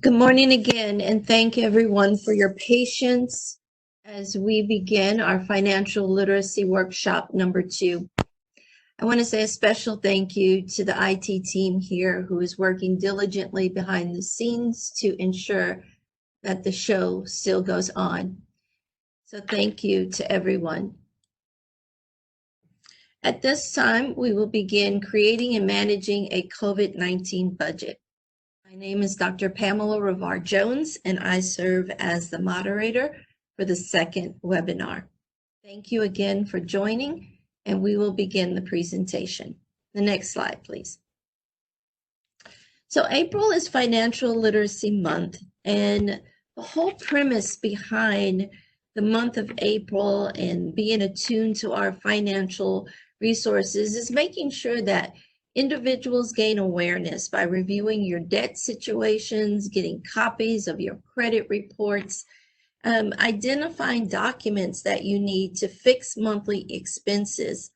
Good morning again, and thank everyone for your patience as we begin our financial literacy workshop number 2. I want to say a special thank you to the IT team here who is working diligently behind the scenes to ensure that the show still goes on. So thank you to everyone. At this time, we will begin creating and managing a COVID-19 budget. My name is Dr. Pamela Ravar Jones, and I serve as the moderator for the second webinar. Thank you again for joining, and we will begin the presentation. The next slide, please. So April is Financial Literacy Month, and the whole premise behind the month of April and being attuned to our financial resources is making sure that individuals gain awareness by reviewing your debt situations, getting copies of your credit reports, identifying documents that you need to fix monthly expenses.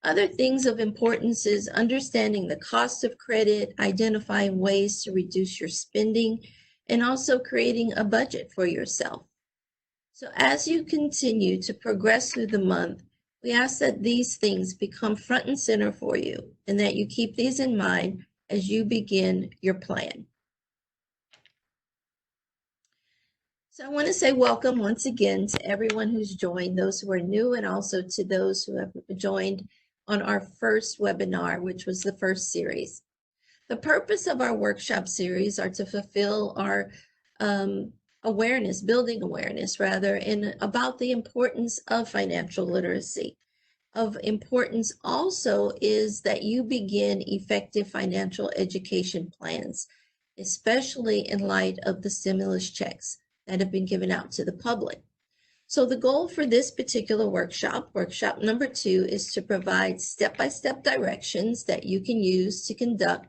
Other things of importance is understanding the cost of credit, identifying ways to reduce your spending, and also creating a budget for yourself. So as you continue to progress through the month, we ask that these things become front and center for you and that you keep these in mind as you begin your plan. So I want to say welcome once again to everyone who's joined, those who are new, and also to those who have joined on our first webinar, which was the first series. The purpose of our workshop series are to fulfill our building awareness rather, and about the importance of financial literacy. Of importance also is that you begin effective financial education plans, especially in light of the stimulus checks that have been given out to the public. So the goal for this particular workshop number 2, is to provide step-by-step directions that you can use to conduct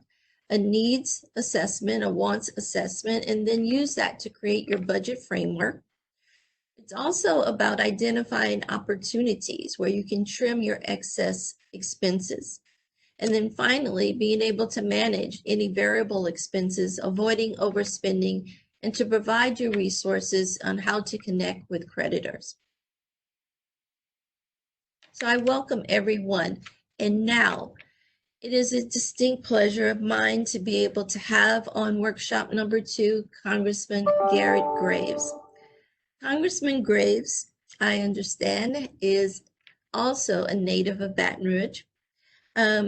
a needs assessment, a wants assessment, and then use that to create your budget framework. It's also about identifying opportunities where you can trim your excess expenses. And then finally, being able to manage any variable expenses, avoiding overspending, and to provide you resources on how to connect with creditors. So I welcome everyone. And now, it is a distinct pleasure of mine to be able to have on workshop number 2, Congressman Garrett Graves. Congressman Graves, I understand, is also a native of Baton Rouge.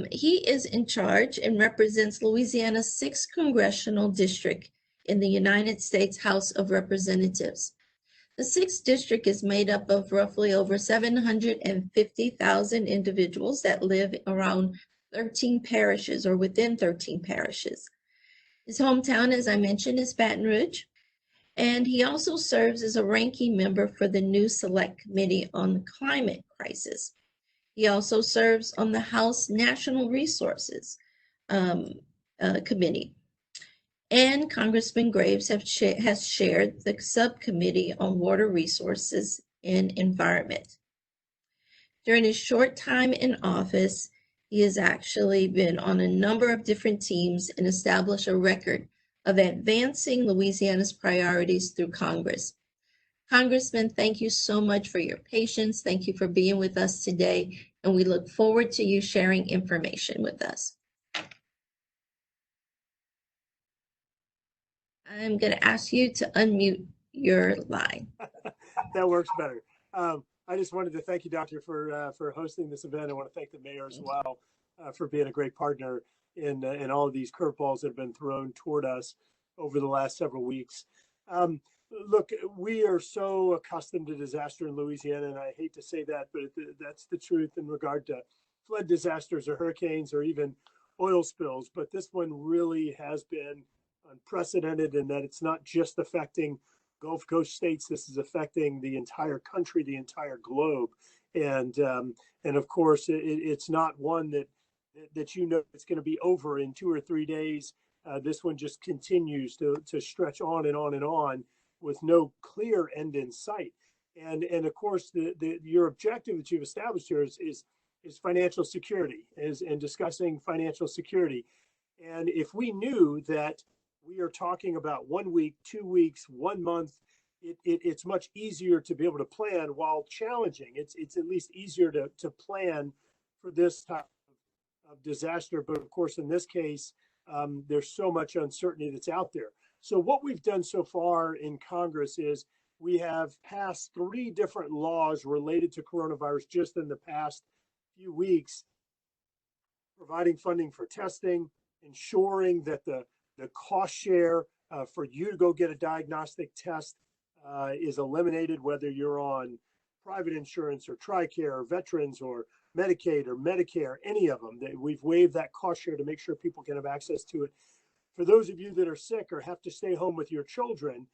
He is in charge and represents Louisiana's 6th Congressional District in the United States House of Representatives. The 6th District is made up of roughly over 750,000 individuals that live around 13 parishes or within 13 parishes. His hometown, as I mentioned, is Baton Rouge, and he also serves as a ranking member for the new Select Committee on the Climate Crisis. He also serves on the House National Resources Committee. And Congressman Graves has chaired the subcommittee on water resources and environment. During his short time in office, he has actually been on a number of different teams and established a record of advancing Louisiana's priorities through Congress. Congressman, thank you so much for your patience. Thank you for being with us today, and we look forward to you sharing information with us. I'm going to ask you to unmute your line. That works better. I just wanted to thank you, Doctor, for hosting this event. I want to thank the mayor as well for being a great partner in all of these curveballs that have been thrown toward us over the last several weeks. Look, we are so accustomed to disaster in Louisiana, and I hate to say that, but that's the truth in regard to flood disasters or hurricanes or even oil spills. But this one really has been unprecedented in that it's not just affecting Gulf Coast states. This is affecting the entire country, the entire globe. And of course, it's not one that it's going to be over in 2 or 3 days. This one just continues to stretch on and on and on with no clear end in sight. And of course, your objective that you've established here is financial security, and discussing financial security. And if we knew that we are talking about 1 week, 2 weeks, 1 month. It's much easier to be able to plan while challenging. It's at least easier to plan for this type of disaster. But of course, in this case, there's so much uncertainty that's out there. So what we've done so far in Congress is we have passed 3 different laws related to coronavirus just in the past few weeks, providing funding for testing, ensuring that the cost share for you to go get a diagnostic test is eliminated, whether you're on private insurance or TRICARE or veterans or Medicaid or Medicare, any of them. We've waived that cost share to make sure people can have access to it. For those of you that are sick or have to stay home with your children,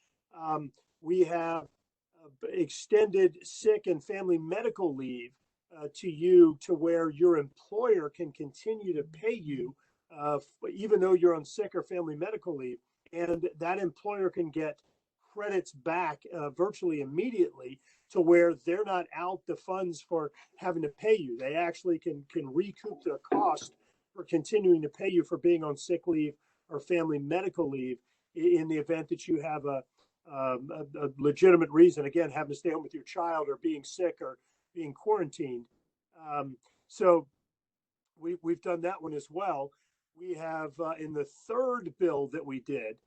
we have extended sick and family medical leave to you, to where your employer can continue to pay you even though you're on sick or family medical leave, and that employer can get credits back virtually immediately, to where they're not out the funds for having to pay you. They actually can recoup their cost for continuing to pay you for being on sick leave or family medical leave in the event that you have a legitimate reason, again, having to stay home with your child or being sick or being quarantined. So we've done that one as well. We have in the third bill that we did,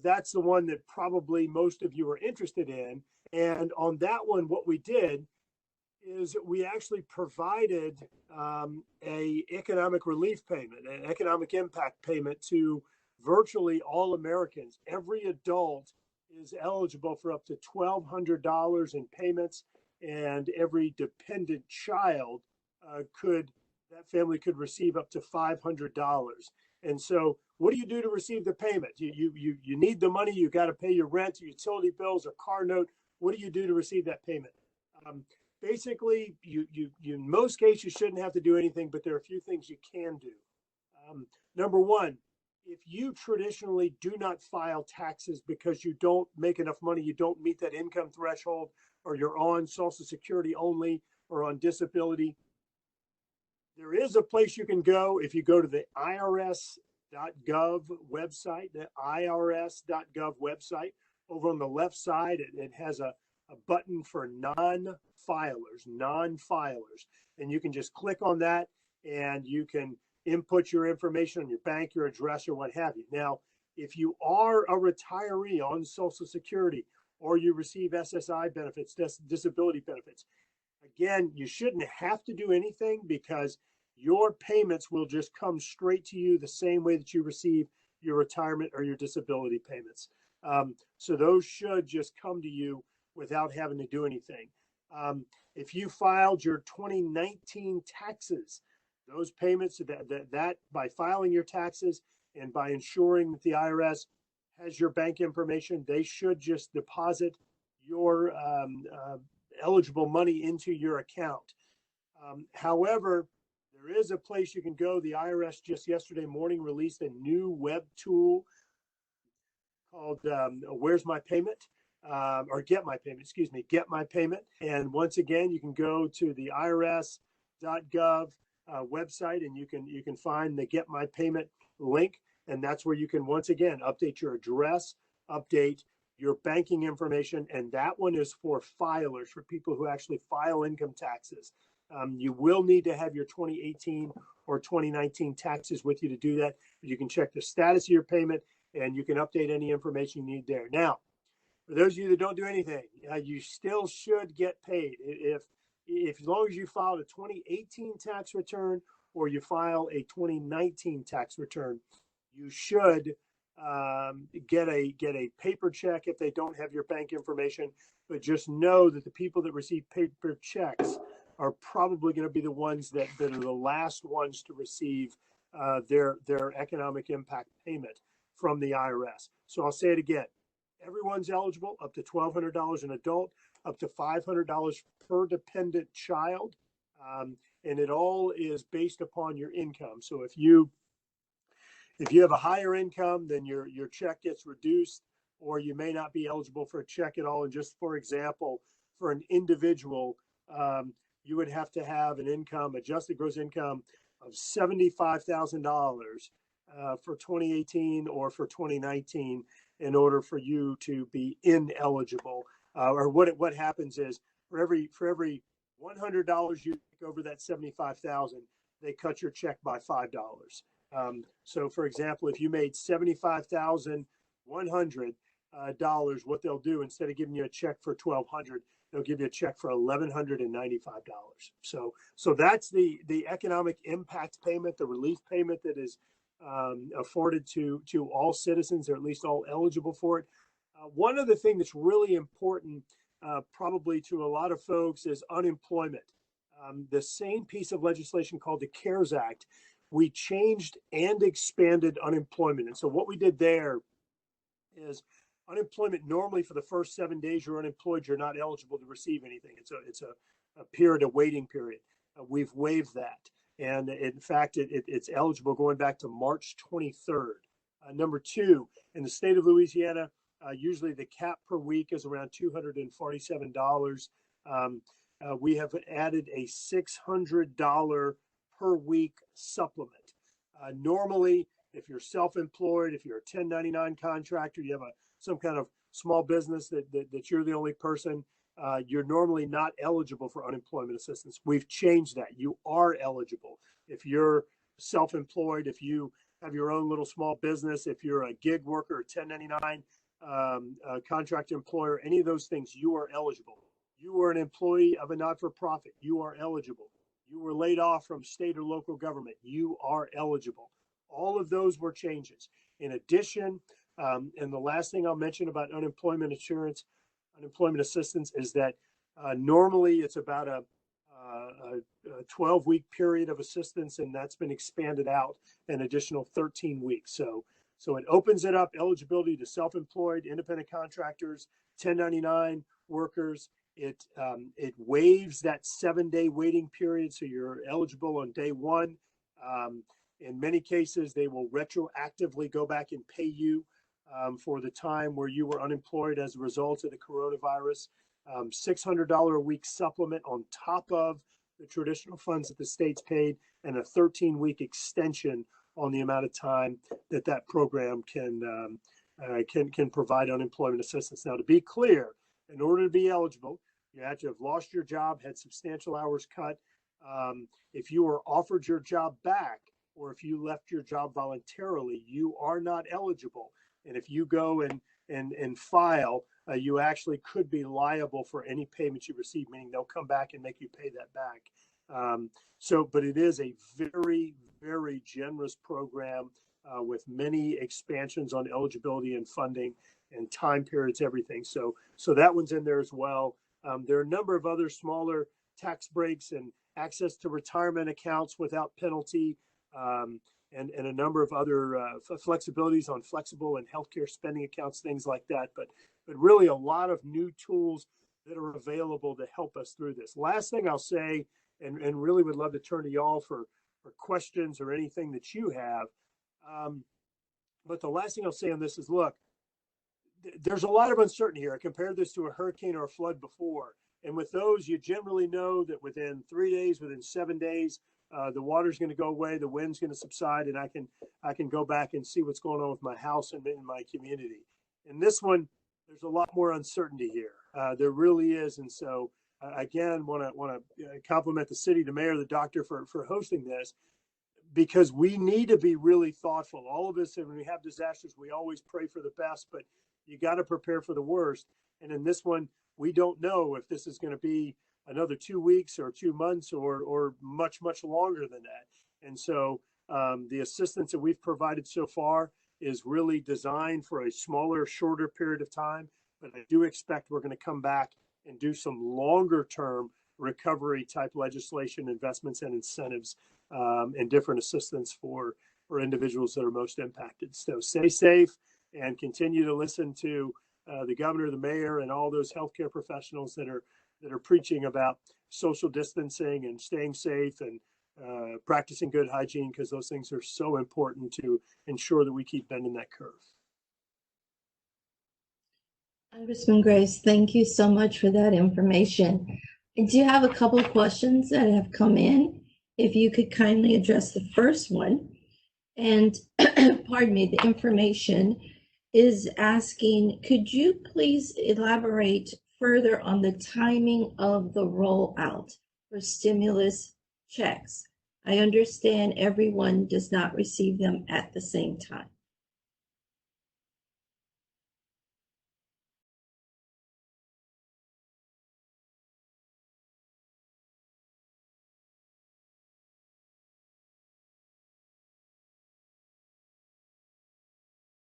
that's the one that probably most of you are interested in. And on that one, what we did is we actually provided a economic relief payment, an economic impact payment to virtually all Americans. Every adult is eligible for up to $1,200 in payments, and every dependent child that family could receive up to $500. And so what do you do to receive the payment? You need the money. You got to pay your rent, your utility bills, or car note. What do you do to receive that payment? Basically, you in most cases, you shouldn't have to do anything, but there are a few things you can do. Number one, if you traditionally do not file taxes because you don't make enough money, you don't meet that income threshold, or you're on Social Security only or on disability, there is a place you can go. If you go to the IRS.gov website, the IRS.gov website, over on the left side, it has a button for non-filers, and you can just click on that, and you can input your information on your bank, your address, or what have you. Now, if you are a retiree on Social Security, or you receive SSI benefits, disability benefits, again, you shouldn't have to do anything, because your payments will just come straight to you the same way that you receive your retirement or your disability payments. So those should just come to you without having to do anything. If you filed your 2019 taxes, those payments, that by filing your taxes and by ensuring that the IRS has your bank information, they should just deposit your eligible money into your account. However, there is a place you can go. The IRS just yesterday morning released a new web tool called Where's My Payment? Or Get My Payment, excuse me, Get My Payment. And once again, you can go to the IRS.gov website, and you can find the Get My Payment link. And that's where you can, once again, update your address, update your banking information. And that one is for filers, for people who actually file income taxes. You will need to have your 2018 or 2019 taxes with you to do that. You can check the status of your payment, and you can update any information you need there. Now, for those of you that don't do anything, you still should get paid. If as long as you filed a 2018 tax return or you file a 2019 tax return, you should get a paper check if they don't have your bank information. But just know that the people that receive paper checks are probably going to be the ones that are the last ones to receive their economic impact payment from the IRS. So I'll say it again. Everyone's eligible, up to $1,200 an adult, up to $500 per dependent child. And it all is based upon your income. So if you have a higher income, then your check gets reduced, or you may not be eligible for a check at all. And just for example, for an individual, you would have to have an income, adjusted gross income, of $75,000 for 2018 or for 2019 in order for you to be ineligible. Or what happens is for every $100 you take over that 75,000, they cut your check by $5. So, for example, if you made $75,100, what they'll do, instead of giving you a check for $1,200, they'll give you a check for $1,195. So that's the economic impact payment, the relief payment that is afforded to all citizens, or at least all eligible for it. One other thing that's really important, probably to a lot of folks, is unemployment. The same piece of legislation called the CARES Act, we changed and expanded unemployment. And so what we did there is unemployment, normally for the first 7 days you're unemployed, you're not eligible to receive anything. It's a period, a waiting period. We've waived that. And in fact, it's eligible going back to March 23rd. Number two, in the state of Louisiana, usually the cap per week is around $247. We have added a $600 per week supplement. Normally, if you're self-employed, if you're a 1099 contractor, you have some kind of small business that you're the only person, you're normally not eligible for unemployment assistance. We've changed that. You are eligible. If you're self-employed, if you have your own little small business, if you're a gig worker, 1099 contract employer, any of those things, you are eligible. You are an employee of a not-for-profit, you are eligible. You were laid off from state or local government, you are eligible. All of those were changes. In addition, and the last thing I'll mention about unemployment insurance, unemployment assistance, is that normally it's about a 12-week period of assistance, and that's been expanded out an additional 13 weeks. So it opens it up, eligibility to self-employed, independent contractors, 1099 workers. It waives that 7-day waiting period, so you're eligible on day one. In many cases, they will retroactively go back and pay you for the time where you were unemployed as a result of the coronavirus. $600 a week supplement on top of the traditional funds that the state's paid, and a 13-week extension on the amount of time that program can provide unemployment assistance. Now, to be clear, in order to be eligible, you have to have lost your job, had substantial hours cut. If you were offered your job back, or if you left your job voluntarily, you are not eligible. And if you go and file, you actually could be liable for any payments you receive, meaning they'll come back and make you pay that back. But it is a very, very generous program with many expansions on eligibility and funding and time periods, everything. So that one's in there as well. There are a number of other smaller tax breaks and access to retirement accounts without penalty, and a number of other flexibilities on flexible and healthcare spending accounts, things like that. But really a lot of new tools that are available to help us through this. Last thing I'll say, and really would love to turn to y'all for questions or anything that you have. But the last thing I'll say on this is, look, there's a lot of uncertainty here. I compared this to a hurricane or a flood before. And with those, you generally know that within 3 days, within 7 days, the water's going to go away, the wind's going to subside, and I can go back and see what's going on with my house and in my community. In this one, there's a lot more uncertainty here. There really is. And so, again, want to compliment the city, the mayor, the doctor for hosting this, because we need to be really thoughtful. All of us, when we have disasters, we always pray for the best, but you got to prepare for the worst. And in this one, we don't know if this is going to be another 2 weeks or 2 months or much, much longer than that. And so the assistance that we've provided so far is really designed for a smaller, shorter period of time. But I do expect we're going to come back and do some longer term recovery type legislation, investments and incentives, and different assistance for individuals that are most impacted. So stay safe and continue to listen to the governor, the mayor, and all those healthcare professionals that are preaching about social distancing and staying safe and practicing good hygiene, because those things are so important to ensure that we keep bending that curve. Congressman Grace, thank you so much for that information. I do have a couple of questions that have come in. If you could kindly address the first one. And pardon me, the information is asking, could you please elaborate further on the timing of the rollout for stimulus checks? I understand everyone does not receive them at the same time.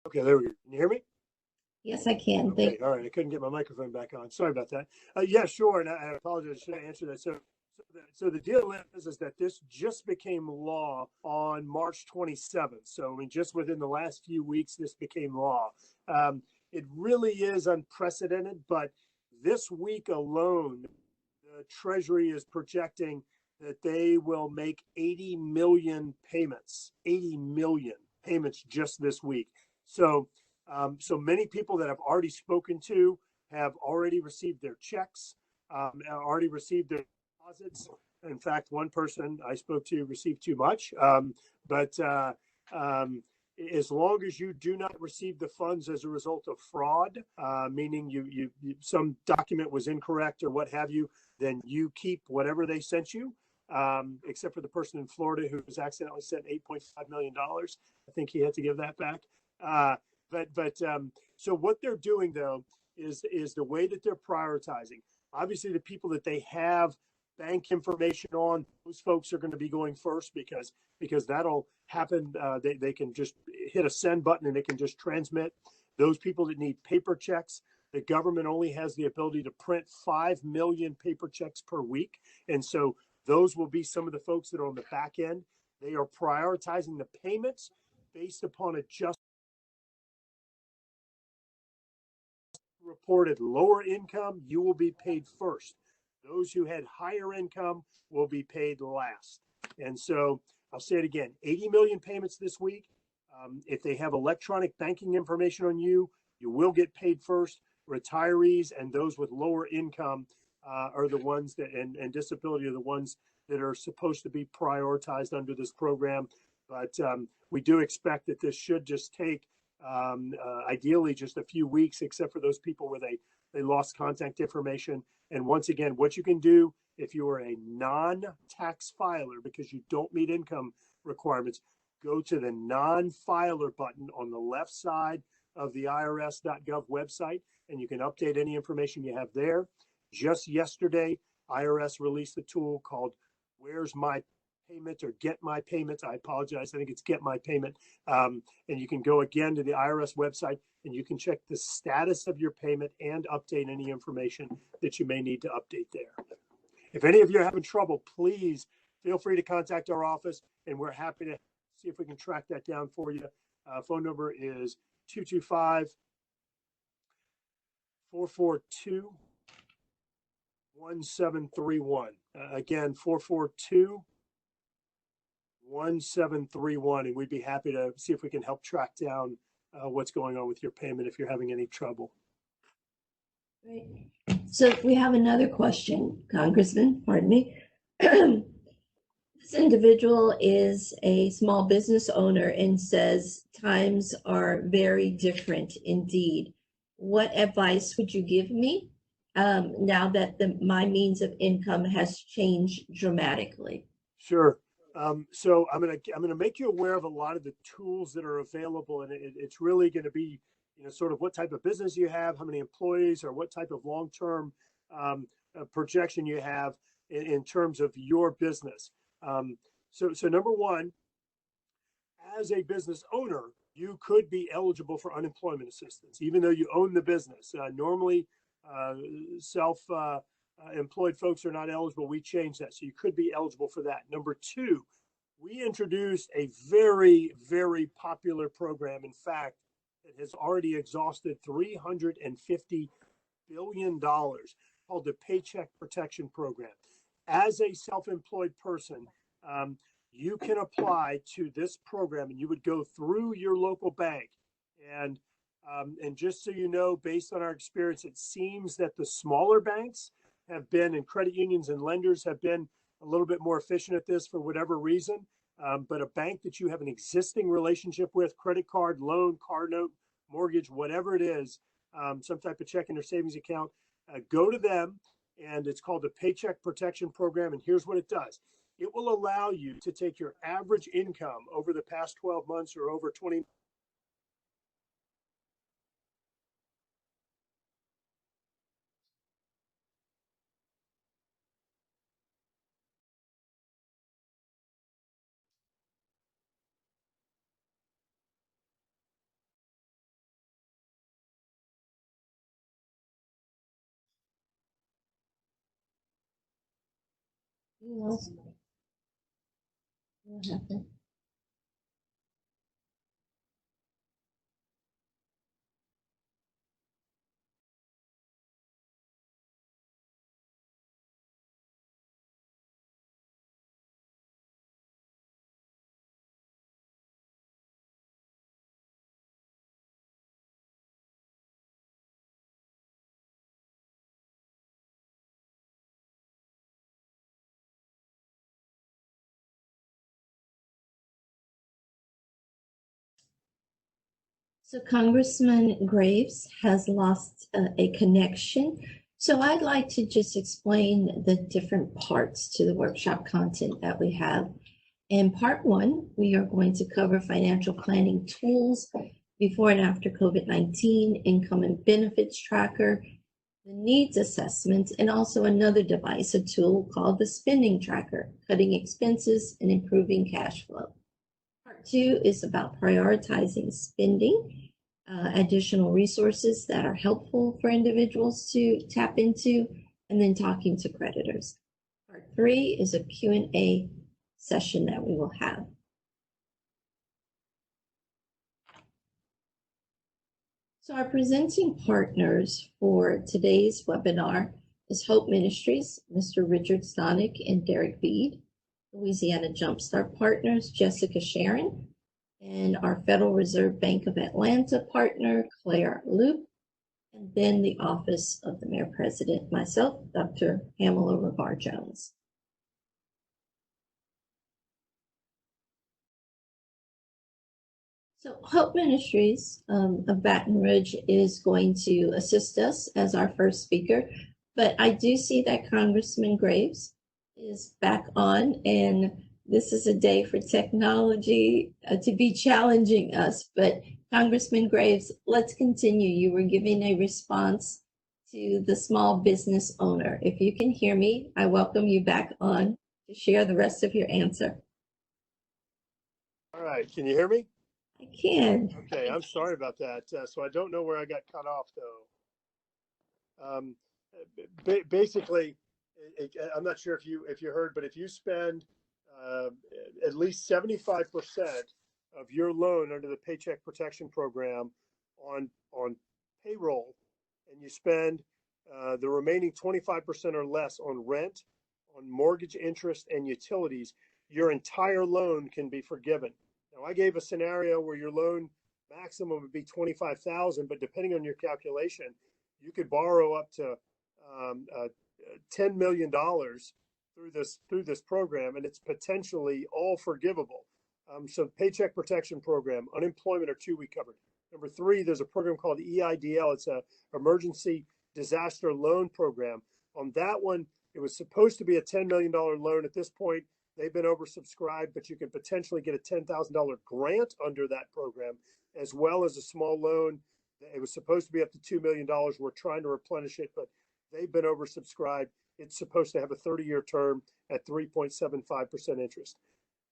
Okay, there we go. Can you hear me? Yes, I can. Okay, all right. I couldn't get my microphone back on. Sorry about that. Yeah, sure. And I apologize. I should have answered that. So the deal is that this just became law on March 27th. So I mean, just within the last few weeks, this became law. It really is unprecedented, but this week alone, the Treasury is projecting that they will make 80 million payments, 80 million payments just this week. So many people that I've already spoken to have already received their checks, already received their deposits. In fact, one person I spoke to received too much. But as long as you do not receive the funds as a result of fraud, meaning you some document was incorrect or what have you, then you keep whatever they sent you. Except for the person in Florida who was accidentally sent $8.5 million. I think he had to give that back. So what they're doing though is the way that they're prioritizing. Obviously, the people that they have bank information on, those folks are going to be going first because that'll happen. They can just hit a send button and it can just transmit. Those people that need paper checks, the government only has the ability to print 5 million paper checks per week, and so those will be some of the folks that are on the back end. They are prioritizing the payments based upon a just reported lower income, you will be paid first. Those who had higher income will be paid last. And so I'll say it again, 80 million payments this week. If they have electronic banking information on you, you will get paid first. Retirees and those with lower income are the ones that, and disability are the ones that are supposed to be prioritized under this program. But we do expect that this should just take ideally just a few weeks, except for those people where they lost contact information. And once again, what you can do if you are a non-tax filer because you don't meet income requirements, go to the non-filer button on the left side of the irs.gov website, and you can update any information you have there. Just yesterday, IRS released a tool called Where's My Payment or Get My Payment. I apologize. I think it's Get My Payment. And you can go again to the IRS website and you can check the status of your payment and update any information that you may need to update there. If any of you are having trouble, please feel free to contact our office and we're happy to see if we can track that down for you. Phone number is 225 442 1731. Again, 442 1731. And we'd be happy to see if we can help track down what's going on with your payment if you're having any trouble. Great. So we have another question, Congressman, pardon me. This individual is a small business owner and says times are very different indeed. What advice would you give me now that my means of income has changed dramatically? Sure. So I'm gonna make you aware of a lot of the tools that are available, and it's really going to be, sort of what type of business you have, how many employees, or what type of long-term projection you have in terms of your business. So number one, as a business owner, you could be eligible for unemployment assistance, even though you own the business. Normally, self-employed folks are not eligible. We changed that, so you could be eligible for that. Number two, we introduced a very, very popular program. In fact, it has already exhausted $350 billion called the Paycheck Protection Program. As a self-employed person, you can apply to this program and you would go through your local bank. And just so you know, based on our experience, it seems that the smaller banks have been, and credit unions and lenders have been a little bit more efficient at this for whatever reason. but a bank that you have an existing relationship with, credit card, loan, car note, mortgage, whatever it is, some type of checking or savings account, go to them. And it's called the Paycheck Protection Program. And here's what it does. It will allow you to take your average income over the past 12 months or over 20. What happened? So Congressman Graves has lost a connection. So I'd like to just explain the different parts to the workshop content that we have. In part one, we are going to cover financial planning tools before and after COVID-19, income and benefits tracker, the needs assessment, and also another device, a tool called the spending tracker, cutting expenses and improving cash flow. Part two is about prioritizing spending, additional resources that are helpful for individuals to tap into, and then talking to creditors. Part three is a Q&A session that we will have. So our presenting partners for today's webinar is Hope Ministries, Mr. Richard Stonick and Derek Bede, Louisiana Jumpstart Partners, Jessica Sharon, and our Federal Reserve Bank of Atlanta partner, Claire Loop, and then the Office of the Mayor President, myself, Dr. Pamela Ravar-Jones. So Hope Ministries of Baton Rouge is going to assist us as our first speaker, but I do see that Congressman Graves is back on, and this is a day for technology to be challenging us. But Congressman Graves, let's continue. You were giving a response to the small business owner. If you can hear me, I welcome you back on to share the rest of your answer. All right. Can you hear me? I can. Okay. I'm sorry about that. So I don't know where I got cut off, though. Basically, I'm not sure if you heard, but if you spend at least 75% of your loan under the Paycheck Protection Program on payroll, and you spend the remaining 25% or less on rent, on mortgage interest, and utilities, your entire loan can be forgiven. Now, I gave a scenario where your loan maximum would be $25,000, but depending on your calculation, you could borrow up to $10 million through this program, and it's potentially all forgivable. So Paycheck Protection Program, unemployment, or 2 week covered. Number three, there's a program called EIDL. It's a Emergency Disaster Loan Program. On that one, it was supposed to be a $10 million loan. At this point, they've been oversubscribed, but you could potentially get a $10,000 grant under that program, as well as a small loan. It was supposed to be up to $2 million. We're trying to replenish it, but they've been oversubscribed. It's supposed to have a 30-year term at 3.75% interest.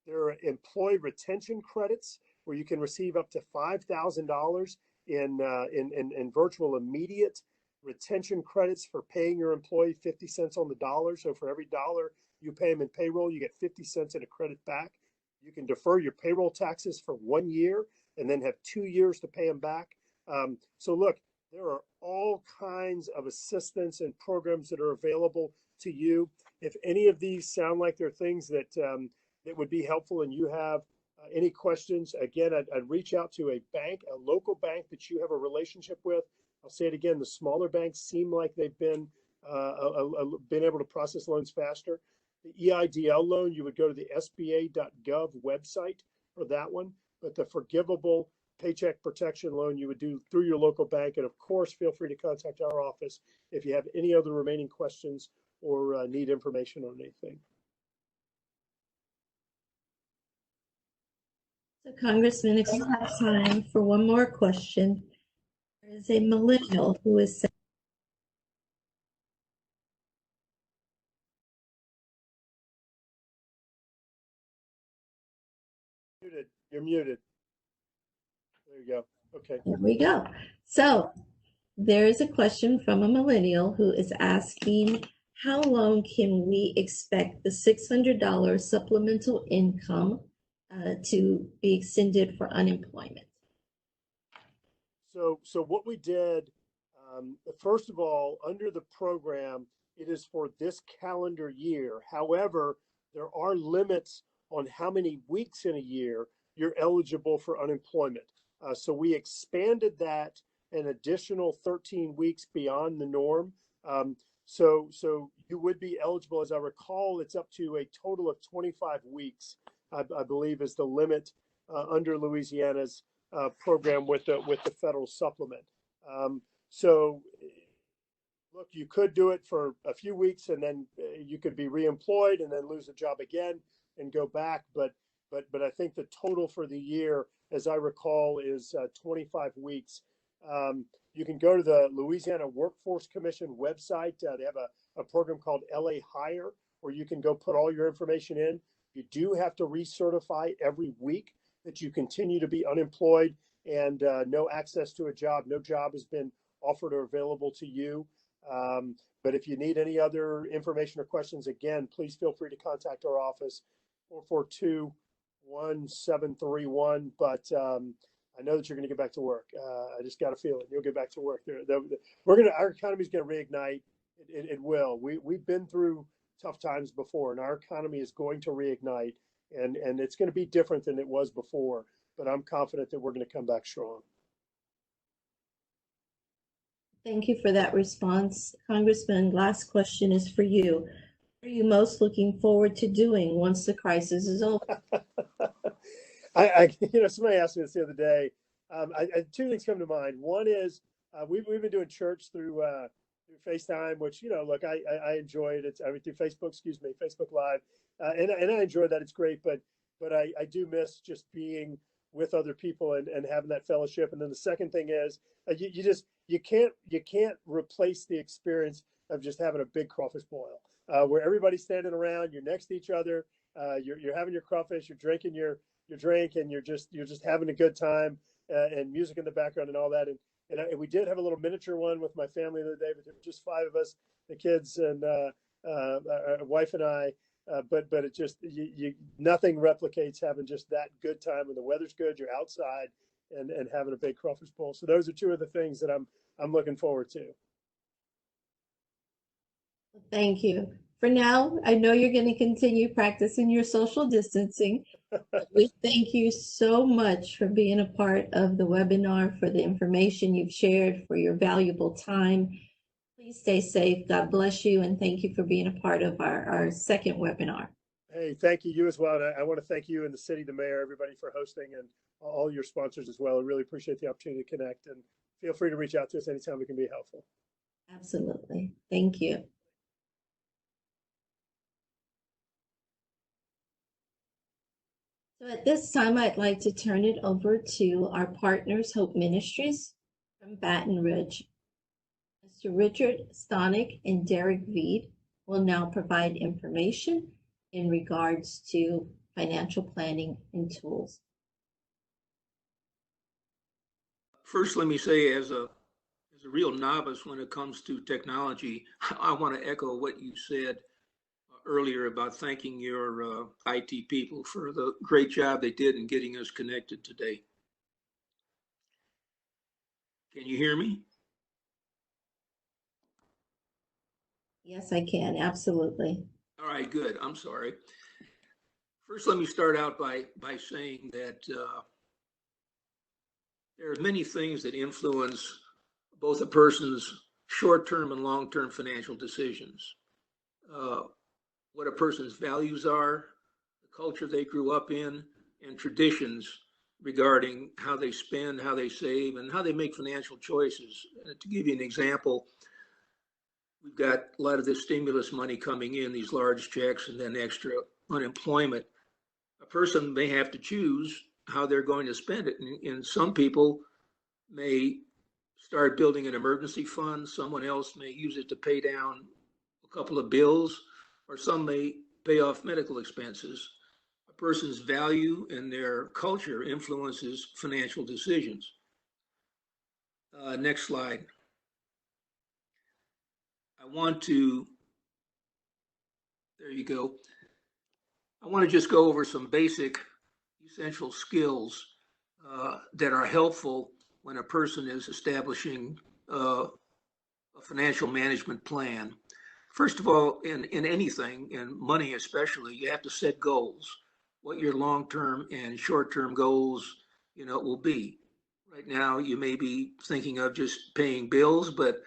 There are employee retention credits where you can receive up to $5,000 in virtual immediate retention credits for paying your employee 50 cents on the dollar. So for every dollar you pay them in payroll, you get 50 cents in a credit back. You can defer your payroll taxes for 1 year and then have 2 years to pay them back. So look, there are all kinds of assistance and programs that are available to you. If any of these sound like they're things that that would be helpful, and you have any questions, again, I'd reach out to a bank, a local bank that you have a relationship with. I'll say it again: the smaller banks seem like they've been able to process loans faster. The EIDL loan, you would go to the SBA.gov website for that one. But the forgivable paycheck protection loan you would do through your local bank. And of course, feel free to contact our office if you have any other remaining questions or need information on anything. So, Congressman, if you have time for one more question, there is a millennial who is saying, Muted. You're muted. There you go. Okay. there we go. So, there is a question from a millennial who is asking, how long can we expect the $600 supplemental income to be extended for unemployment? So what we did, first of all, under the program, it is for this calendar year. However, there are limits on how many weeks in a year you're eligible for unemployment. So we expanded that an additional 13 weeks beyond the norm. So you would be eligible, as I recall, it's up to a total of 25 weeks, I believe, is the limit under Louisiana's program with the federal supplement. So look, you could do it for a few weeks and then you could be reemployed and then lose a job again and go back. But I think the total for the year, as I recall, is 25 weeks. You can go to the Louisiana Workforce Commission website. They have a program called LA Hire, where you can go put all your information in. You do have to recertify every week that you continue to be unemployed and no access to a job. No job has been offered or available to you. But if you need any other information or questions, again, please feel free to contact our office, 442-1731. But I know that you're going to get back to work. I just got a feeling you'll get back to work. Our economy is going to reignite. It will. We've been through tough times before, and our economy is going to reignite, and it's going to be different than it was before. But I'm confident that we're going to come back strong. Thank you for that response. Congressman, last question is for you. What are you most looking forward to doing once the crisis is over? Somebody asked me this the other day. Two things come to mind. One is we've been doing church through FaceTime, which look, I enjoy it. It's through Facebook Live, and I enjoy that. It's great, but I do miss just being with other people and having that fellowship. And then the second thing is you can't replace the experience of just having a big crawfish boil where everybody's standing around, you're next to each other, you're having your crawfish, you're drinking your drink, and you're just having a good time, and music in the background and all that. And we did have a little miniature one with my family the other day, but there were just five of us, the kids and our wife and I. But it just nothing replicates having just that good time when the weather's good, you're outside and having a big crawfish bowl. So those are two of the things that I'm looking forward to. Thank you. For now, I know you're going to continue practicing your social distancing. We thank you so much for being a part of the webinar, for the information you've shared, for your valuable time. Please stay safe. God bless you, and thank you for being a part of our second webinar. Hey, thank you. You as well. And I want to thank you and the city, the mayor, everybody for hosting, and all your sponsors as well. I really appreciate the opportunity to connect, and feel free to reach out to us anytime we can be helpful. Absolutely. Thank you. So at this time, I'd like to turn it over to our partners, Hope Ministries from Baton Rouge. Mr. Richard Stonick and Derek Veed will now provide information in regards to financial planning and tools. First, let me say, as a real novice when it comes to technology, I want to echo what you said earlier about thanking your IT people for the great job they did in getting us connected today. Can you hear me? Yes, I can. Absolutely. All right, good. I'm sorry. First, let me start out by saying that there are many things that influence both a person's short-term and long-term financial decisions. what a person's values are, the culture they grew up in, and traditions regarding how they spend, how they save, and how they make financial choices. To give you an example, we've got a lot of this stimulus money coming in, these large checks, and then extra unemployment. A person may have to choose how they're going to spend it. And some people may start building an emergency fund. Someone else may use it to pay down a couple of bills, or some may pay off medical expenses. A person's value and their culture influences financial decisions. Next slide. There you go. I want to just go over some basic essential skills that are helpful when a person is establishing a financial management plan. First of all, in anything, in money especially, you have to set goals, what your long-term and short-term goals, will be. Right now, you may be thinking of just paying bills, but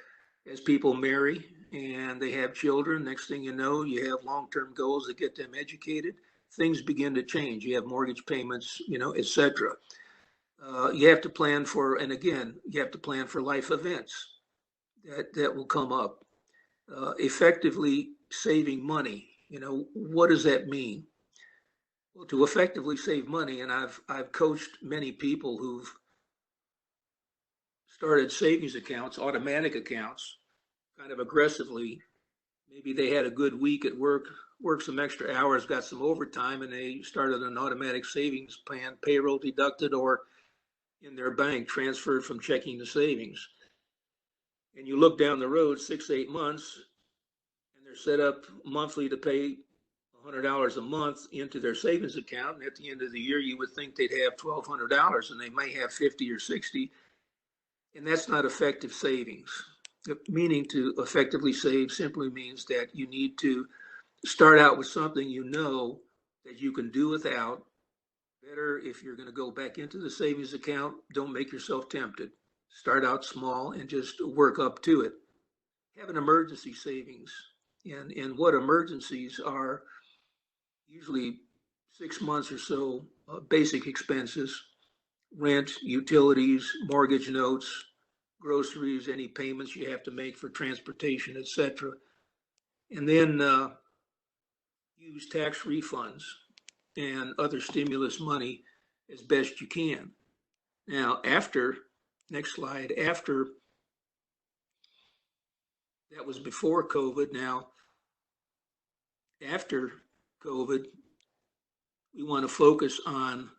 as people marry and they have children, next thing you know, you have long-term goals to get them educated. Things begin to change. You have mortgage payments, etc. You have to plan for, and again, you have to plan for life events that will come up. Effectively saving money, what does that mean? Well, to effectively save money, and I've coached many people who've started savings accounts, automatic accounts, kind of aggressively. Maybe they had a good week at work, worked some extra hours, got some overtime, and they started an automatic savings plan, payroll deducted, or in their bank transferred from checking to savings. And you look down the road 6 to 8 months, and they're set up monthly to pay $100 a month into their savings account. And at the end of the year, you would think they'd have $1,200, and they may have 50 or 60. And that's not effective savings. Meaning to effectively save simply means that you need to start out with something that you can do without. Better, if you're going to go back into the savings account, don't make yourself tempted. Start out small and just work up to it. Have an emergency savings. And what emergencies are usually 6 months or so, basic expenses, rent, utilities, mortgage notes, groceries, any payments you have to make for transportation, etc. And then use tax refunds and other stimulus money as best you can. Now, next slide, after that was before COVID. Now, after COVID, we want to focus on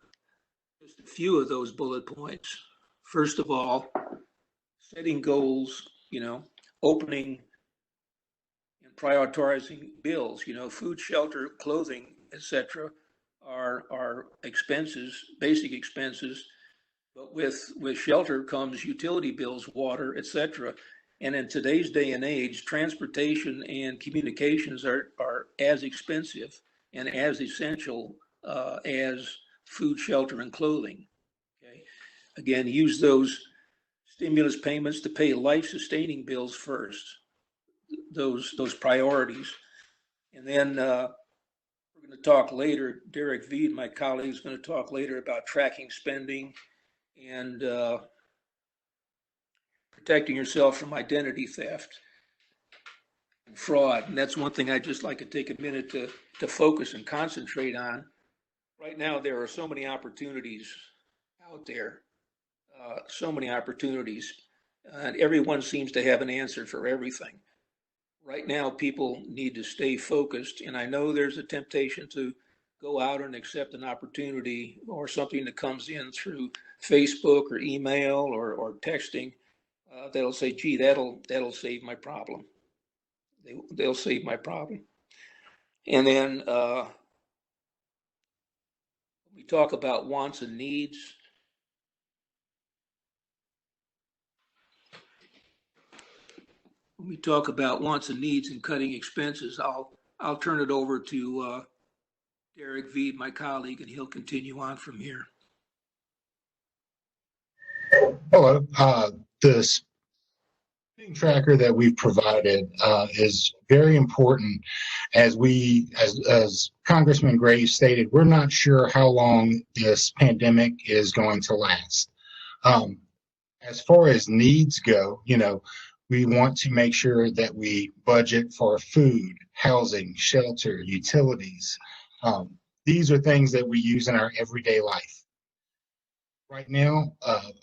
just a few of those bullet points. First of all, setting goals, opening and prioritizing bills, food, shelter, clothing, etc. are expenses, basic expenses, but with shelter comes utility bills, water, etc. And in today's day and age, transportation and communications are as expensive and as essential as food, shelter, and clothing. Okay. Again, use those stimulus payments to pay life-sustaining bills first. Those priorities, and then we're going to talk later. Derek Veed, my colleague, is going to talk later about tracking spending and protecting yourself from identity theft and fraud. And that's one thing I'd just like to take a minute to focus and concentrate on. Right now, there are so many opportunities out there, so many opportunities, and everyone seems to have an answer for everything. Right now, people need to stay focused, and I know there's a temptation to go out and accept an opportunity or something that comes in through Facebook or email or texting that'll say, gee, that'll save my problem. They'll save my problem. And then we talk about wants and needs. When we talk about wants and needs and cutting expenses, I'll turn it over to Derek Veed, my colleague, and he'll continue on from here. Hello. The tracker that we've provided is very important as Congressman Graves stated, we're not sure how long this pandemic is going to last. As far as needs go, we want to make sure that we budget for food, housing, shelter, utilities. These are things that we use in our everyday life. Right now,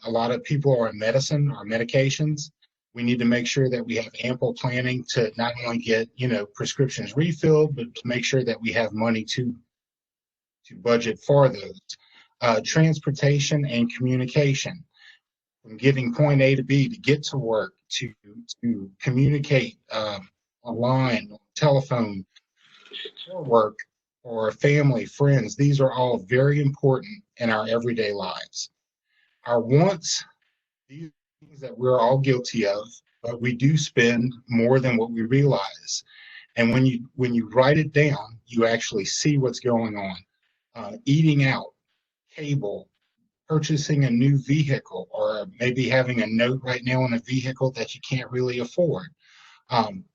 a lot of people are on medicine or medications. We need to make sure that we have ample planning to not only get, prescriptions refilled, but to make sure that we have money to budget for those. Transportation and communication, from getting point A to B to get to work, to communicate online, telephone, or work, or family, friends. These are all very important in our everyday lives. Our wants, these are things that we're all guilty of, but we do spend more than what we realize. And when you write it down, you actually see what's going on. Eating out, cable, purchasing a new vehicle, or maybe having a note right now on a vehicle that you can't really afford.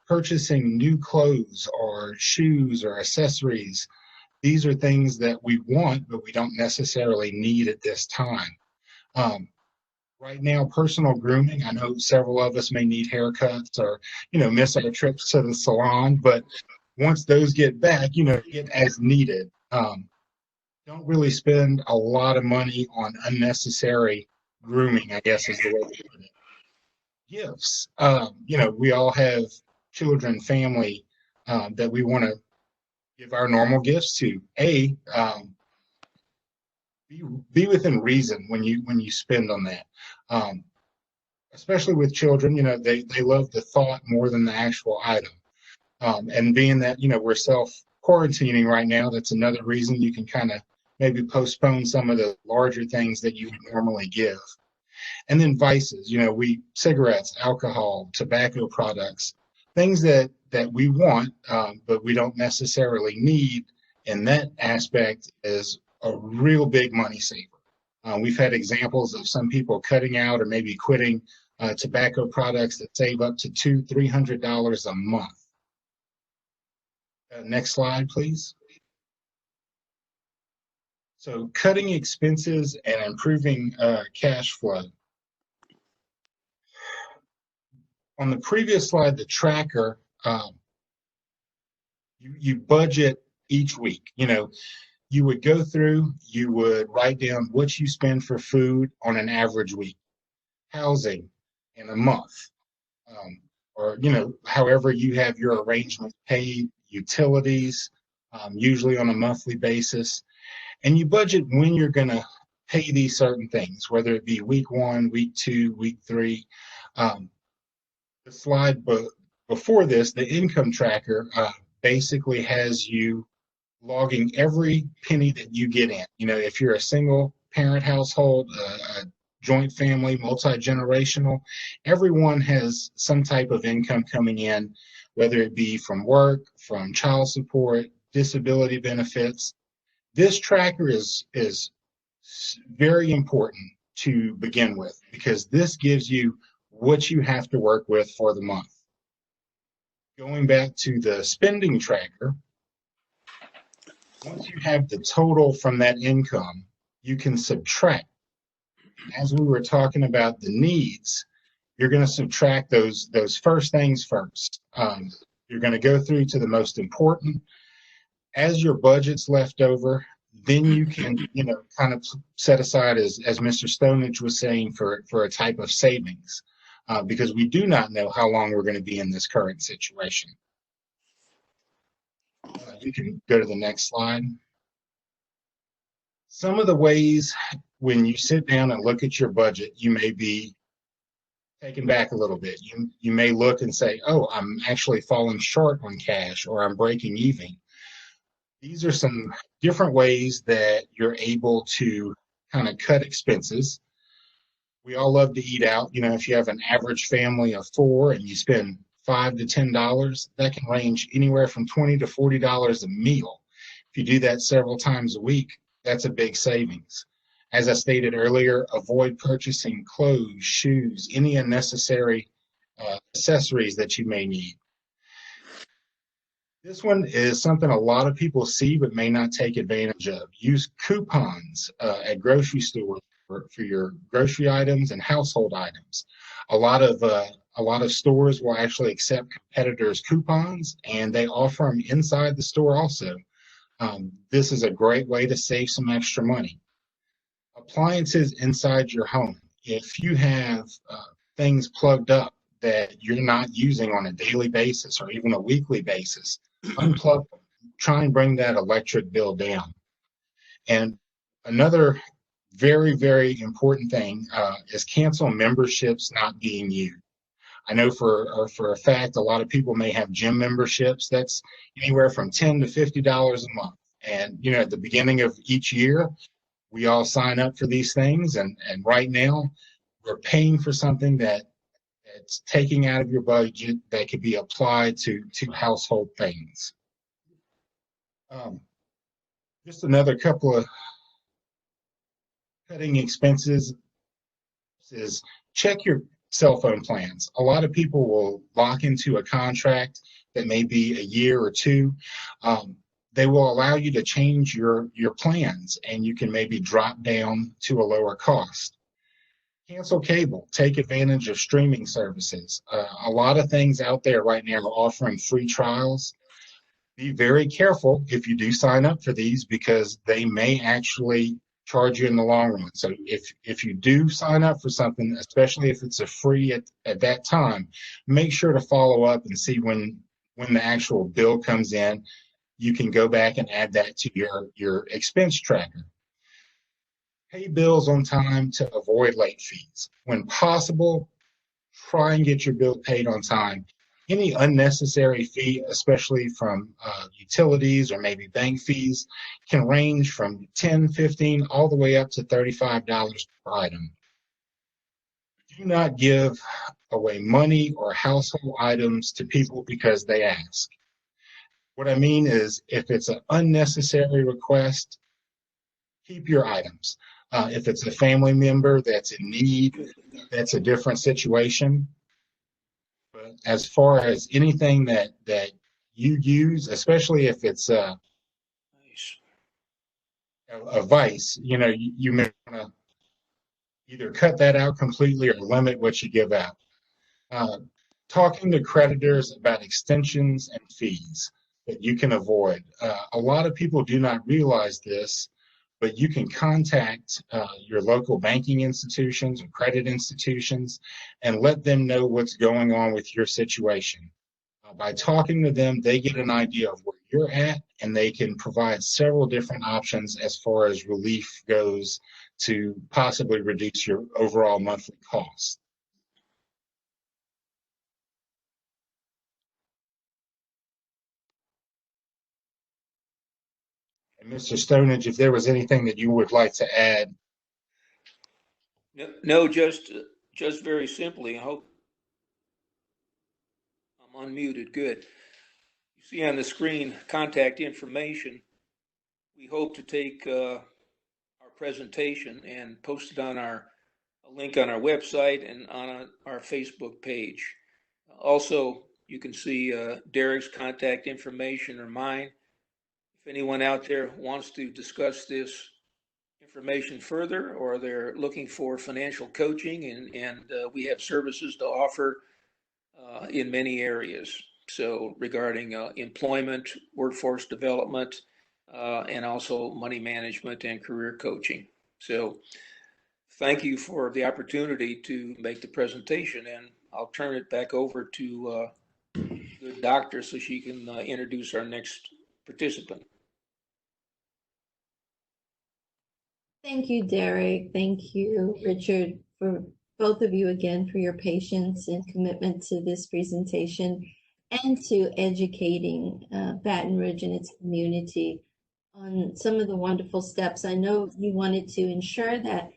Purchasing new clothes or shoes or accessories. These are things that we want, but we don't necessarily need at this time. Right now, personal grooming, I know several of us may need haircuts or, miss our trips to the salon, but once those get back, get as needed. Don't really spend a lot of money on unnecessary grooming, I guess is the way to put it. Gifts, we all have children, family that we want to give our normal gifts to. Be within reason when you spend on that. Especially with children, they love the thought more than the actual item. And being that, we're self-quarantining right now, that's another reason you can kind of maybe postpone some of the larger things that you would normally give. And then vices, cigarettes, alcohol, tobacco products, things that we want, but we don't necessarily need. And that aspect is a real big money saver. We've had examples of some people cutting out or maybe quitting tobacco products that save up to $200-300 a month. Next slide, please. So cutting expenses and improving cash flow. On the previous slide, the tracker, you budget each week. You would go through, you would write down what you spend for food on an average week, housing in a month, or, however you have your arrangement paid, utilities, usually on a monthly basis. And you budget when you're going to pay these certain things, whether it be week 1, week 2, week 3. The slide before this, the income tracker, basically has you logging every penny that you get in. If you're a single parent household, a joint family, multi-generational, everyone has some type of income coming in, whether it be from work, from child support, disability benefits. This tracker is very important to begin with, because this gives you what you have to work with for the month. Going back to the spending tracker, once you have the total from that income, you can subtract. As we were talking about the needs, you're going to subtract those first things first. You're going to go through to the most important. As your budget's left over, then you can, kind of set aside, as Mr. Stonage was saying, for a type of savings, because we do not know how long we're going to be in this current situation. You can go to the next slide. Some of the ways when you sit down and look at your budget, you may be taken back a little bit. You may look and say, oh, I'm actually falling short on cash, or I'm breaking even. These are some different ways that you're able to kind of cut expenses. We all love to eat out. If you have an average family of 4 and you spend $5 to $10, that can range anywhere from $20 to $40 a meal. If you do that several times a week, that's a big savings. As I stated earlier, avoid purchasing clothes, shoes, any unnecessary accessories that you may need. This one is something a lot of people see but may not take advantage of. Use coupons at grocery stores for your grocery items and household items. A lot of stores will actually accept competitors' coupons, and they offer them inside the store also. This is a great way to save some extra money. Appliances inside your home. If you have things plugged up that you're not using on a daily basis or even a weekly basis, unplug them. Try and bring that electric bill down. And another very, very important thing is cancel memberships not being used. I know for a fact a lot of people may have gym memberships that's anywhere from $10 to $50 a month. And at the beginning of each year, we all sign up for these things, and right now we're paying for something that's taking out of your budget that could be applied to household things. Just another couple of cutting expenses is check your cell phone plans. A lot of people will lock into a contract that may be a year or two. They will allow you to change your plans, and you can maybe drop down to a lower cost. Cancel cable. Take advantage of streaming services. A lot of things out there right now are offering free trials. Be very careful if you do sign up for these, because they may actually charge you in the long run. So if you do sign up for something, especially if it's a free at that time, make sure to follow up and see when the actual bill comes in. You can go back and add that to your expense tracker. Pay bills on time to avoid late fees. When possible, try and get your bill paid on time. Any unnecessary fee, especially from utilities or maybe bank fees, can range from $10, $15, all the way up to $35 per item. Do not give away money or household items to people because they ask. What I mean is, if it's an unnecessary request, keep your items. If it's a family member that's in need, that's a different situation. But as far as anything that you use, especially if it's a vice, you may want to either cut that out completely or limit what you give out. Talking to creditors about extensions and fees that you can avoid. A lot of people do not realize this, but you can contact your local banking institutions or credit institutions and let them know what's going on with your situation. By talking to them, they get an idea of where you're at, and they can provide several different options as far as relief goes to possibly reduce your overall monthly cost. And Mr. Stonage, if there was anything that you would like to add. No, just very simply, I hope I'm unmuted. Good. You see on the screen contact information. We hope to take our presentation and post it on a link on our website and on our Facebook page. Also, you can see Derek's contact information or mine. If anyone out there wants to discuss this information further, or they're looking for financial coaching, and we have services to offer in many areas. So regarding employment, workforce development, and also money management and career coaching. So thank you for the opportunity to make the presentation, and I'll turn it back over to the doctor so she can introduce our next participant. Thank you, Derek. Thank you, Richard, for both of you again for your patience and commitment to this presentation and to educating Baton Rouge and its community on some of the wonderful steps. I know you wanted to ensure that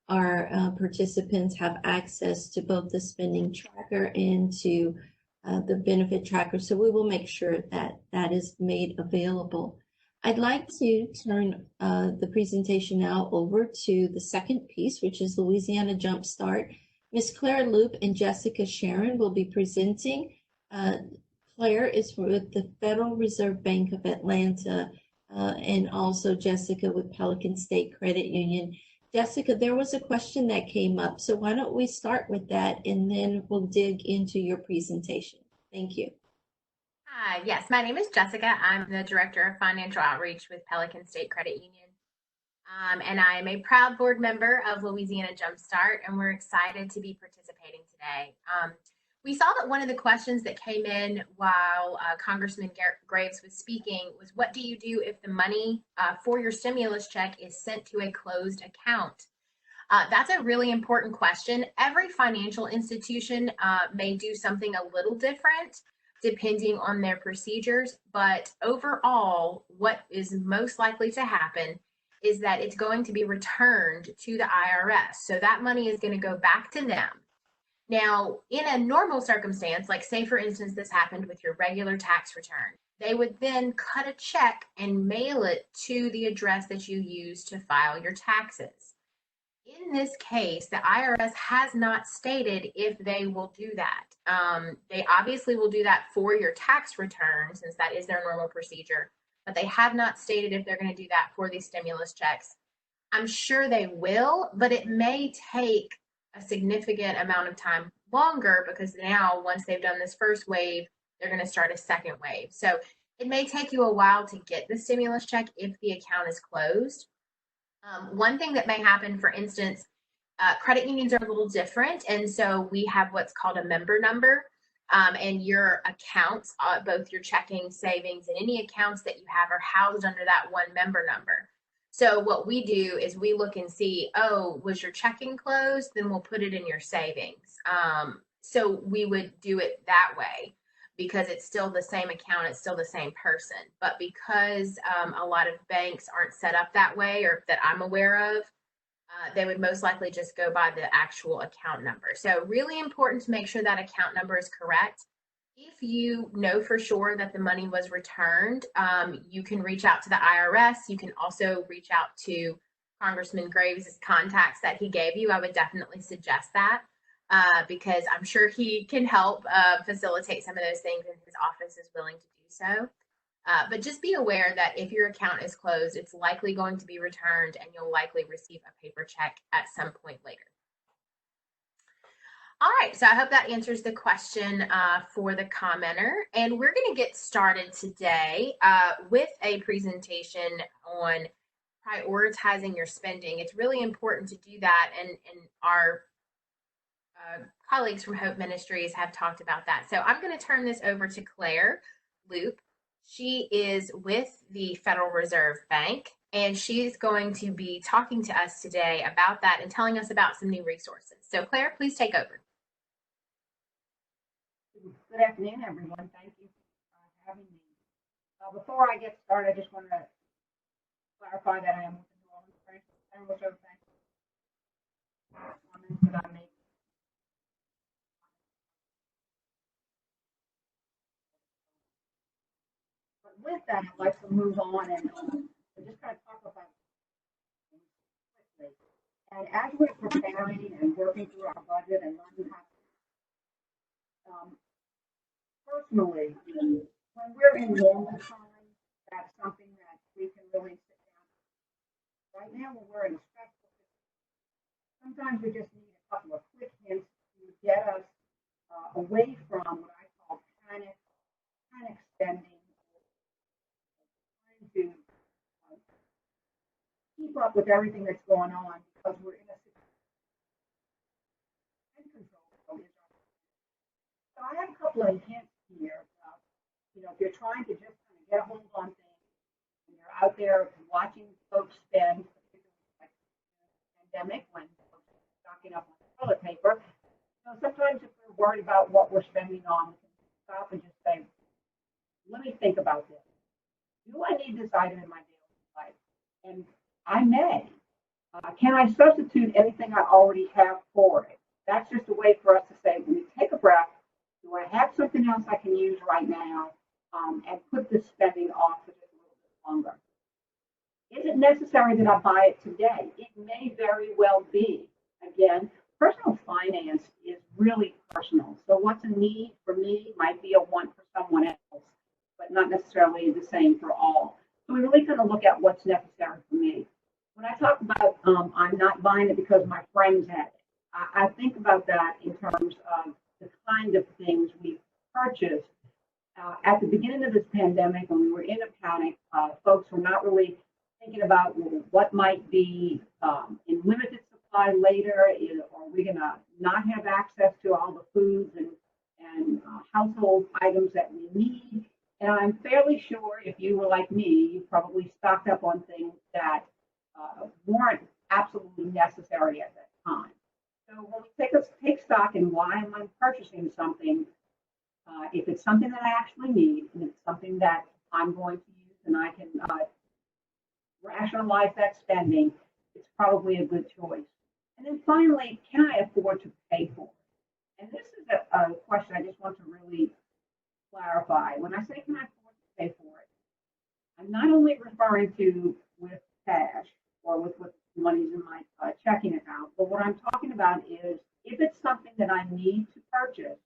our participants have access to both the spending tracker and to the benefit tracker, so we will make sure that that is made available. I'd like to turn the presentation now over to the second piece, which is Louisiana Jumpstart. Ms. Claire Loop and Jessica Sharon will be presenting. Claire is with the Federal Reserve Bank of Atlanta, and also Jessica with Pelican State Credit Union. Jessica, there was a question that came up, so why don't we start with that and then we'll dig into your presentation. Thank you. Hi, yes, my name is Jessica. I'm the Director of Financial Outreach with Pelican State Credit Union. And I am a proud board member of Louisiana Jumpstart, and we're excited to be participating today. We saw that one of the questions that came in while Congressman Graves was speaking was, what do you do if the money for your stimulus check is sent to a closed account? That's a really important question. Every financial institution may do something a little different depending on their procedures, but overall, what is most likely to happen is that it's going to be returned to the IRS. So that money is going to go back to them. Now, in a normal circumstance, like say for instance, this happened with your regular tax return, they would then cut a check and mail it to the address that you use to file your taxes. In this case, the IRS has not stated if they will do that. They obviously will do that for your tax return, since that is their normal procedure, but they have not stated if they're going to do that for these stimulus checks. I'm sure they will, but it may take a significant amount of time longer, because now once they've done this first wave, they're going to start a second wave. So it may take you a while to get the stimulus check if the account is closed. One thing that may happen, for instance, credit unions are a little different, and so we have what's called a member number, and your accounts, both your checking, savings, and any accounts that you have are housed under that one member number. So what we do is we look and see, oh, was your checking closed? Then we'll put it in your savings. So we would do it that way, because it's still the same account, it's still the same person. But because a lot of banks aren't set up that way, or that I'm aware of, they would most likely just go by the actual account number. So really important to make sure that account number is correct. If you know for sure that the money was returned, you can reach out to the IRS. You can also reach out to Congressman Graves' contacts that he gave you. I would definitely suggest that. Because I'm sure he can help facilitate some of those things, and his office is willing to do so. But just be aware that if your account is closed, it's likely going to be returned, and you'll likely receive a paper check at some point later. All right, so I hope that answers the question for the commenter. And we're going to get started today with a presentation on prioritizing your spending. It's really important to do that, and our colleagues from Hope Ministries have talked about that. So I'm going to turn this over to Claire Loop. She is with the Federal Reserve Bank, and she's going to be talking to us today about that and telling us about some new resources. So Claire, please take over. Good afternoon, everyone. Thank you for having me. Before I get started, I just want to clarify that I am with the New Orleans Federal Reserve Bank. Comments that I made. But with that, I'd like to move on and just kind of talk about things quickly. And as we're preparing and working through our budget and learning how to, personally, when we're in normal time, that's something that we can really sit down. Right now, when we're in a stressful situation, sometimes we just need a couple of quick hints to get us away from what I call panic spending, trying to keep up with everything that's going on because we're in a situation control. So I have a couple of hints here. If you're trying to just kind of get a hold on things, and you're out there watching folks spend, like the pandemic, when folks are stocking up on toilet paper, sometimes if we're worried about what we're spending on, we can stop and just say, let me think about this. Do I need this item in my daily life? And I may. Can I substitute anything I already have for it? That's just a way for us to say, when we take a breath, do I have something else I can use right now, and put this spending off for just a little bit longer? Is it necessary that I buy it today? It may very well be. Again, personal finance is really personal. So what's a need for me might be a want for someone else, but not necessarily the same for all. So we really kind of look at what's necessary for me. When I talk about I'm not buying it because my friends have it, I think about that in terms of the kind of things we purchase. At the beginning of this pandemic, when we were in a panic, folks were not really thinking about what might be in limited supply later. Are we going to not have access to all the foods and household items that we need? And I'm fairly sure if you were like me, you probably stocked up on things that weren't absolutely necessary at that time. So when we take stock in why am I purchasing something, if it's something that I actually need and it's something that I'm going to use and I can rationalize that spending, it's probably a good choice. And then finally, can I afford to pay for it? And this is a question I just want to really clarify. When I say can I afford to pay for it, I'm not only referring to with cash or with money's in my checking account, but what I'm talking about is if it's something that I need to purchase,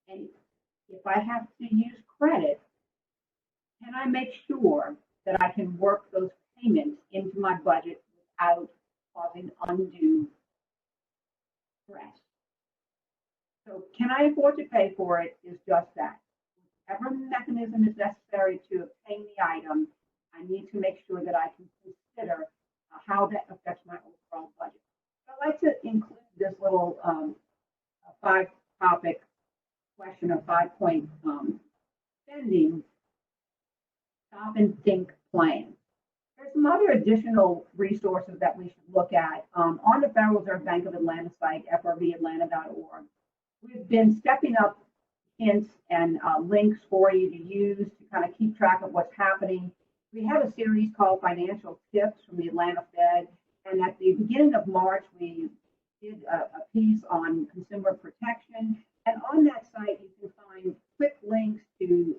and if I have to use credit, can I make sure that I can work those payments into my budget without causing undue stress? So can I afford to pay for it is just that. Whatever mechanism is necessary to obtain the item, I need to make sure that I can consider how that affects my overall budget. So I'd like to include this little 5-topic question of 5-point spending, stop and think plan. There's some other additional resources that we should look at. On the Federal Reserve Bank of Atlanta site, frbatlanta.org, we've been stepping up hints and links for you to use to kind of keep track of what's happening. We have a series called Financial Tips from the Atlanta Fed, and at the beginning of March, we did a piece on consumer protection. And on that site, you can find quick links to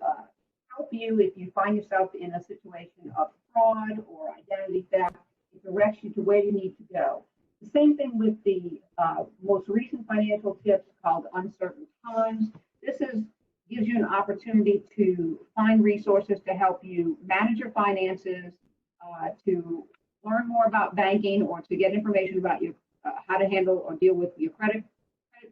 help you if you find yourself in a situation of fraud or identity theft. It directs you to where you need to go. The same thing with the most recent financial tips called Uncertain Times. This gives you an opportunity to find resources to help you manage your finances, to learn more about banking, or to get information about your how to handle or deal with your credit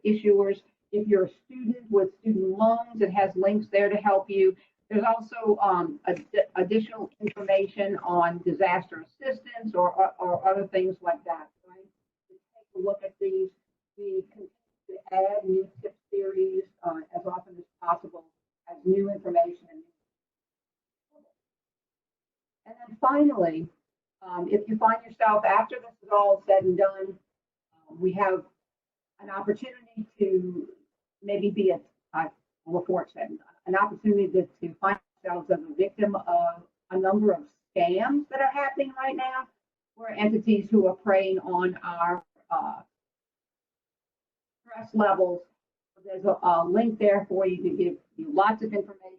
issuers. If you're a student with student loans, it has links there to help you. There's also additional information on disaster assistance or other things like that. Right? Take a look at these. We continue to add new tip series as often as possible as new information. And then finally, if you find yourself after this is all said and done, we have an opportunity to maybe be before it's said and done, an opportunity to find ourselves as a victim of a number of scams that are happening right now, where entities who are preying on our stress levels. There's a link there for you to give you lots of information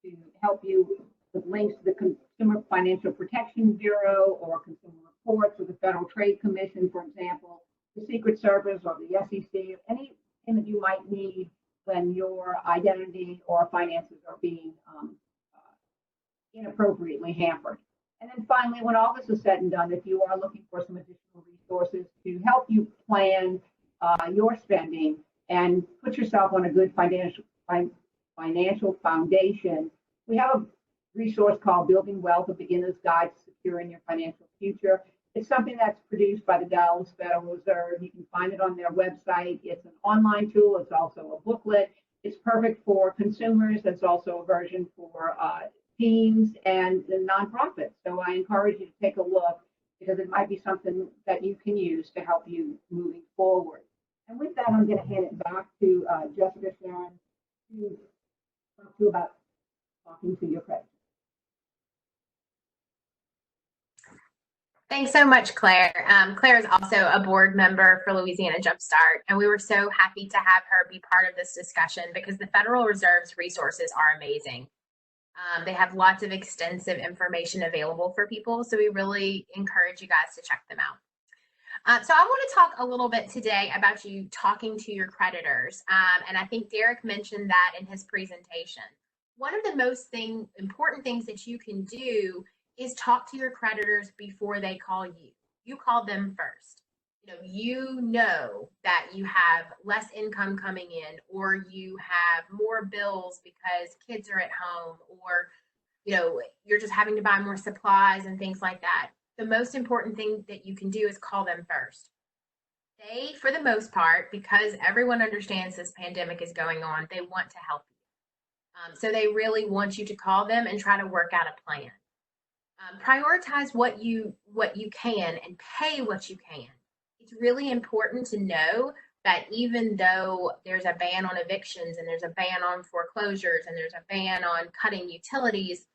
to help you with links to the Consumer Financial Protection Bureau or Consumer Reports or the Federal Trade Commission, for example, the Secret Service or the SEC, anything that you might need when your identity or finances are being inappropriately hampered. And then finally, when all this is said and done, if you are looking for some additional resources to help you plan your spending and put yourself on a good financial foundation, we have a resource called Building Wealth, a Beginner's Guide to Securing Your Financial Future. It's something that's produced by the Dallas Federal Reserve. You can find it on their website. It's an online tool. It's also a booklet. It's perfect for consumers. It's also a version for teams and nonprofits. So I encourage you to take a look because it might be something that you can use to help you moving forward. And with that, I'm going to hand it back to Jessica Sharon to talk to you about talking to your credit. Thanks so much, Claire. Claire is also a board member for Louisiana Jumpstart, and we were so happy to have her be part of this discussion because the Federal Reserve's resources are amazing. They have lots of extensive information available for people, so we really encourage you guys to check them out. So I want to talk a little bit today about you talking to your creditors. And I think Derek mentioned that in his presentation. One of the most important things that you can do is talk to your creditors before they call you. You call them first. You know that you have less income coming in, or you have more bills because kids are at home, or you're just having to buy more supplies and things like that. The most important thing that you can do is call them first. They, for the most part, because everyone understands this pandemic is going on, they want to help you. So they really want you to call them and try to work out a plan. Prioritize what you can and pay what you can. It's really important to know that even though there's a ban on evictions and there's a ban on foreclosures and there's a ban on cutting utilities,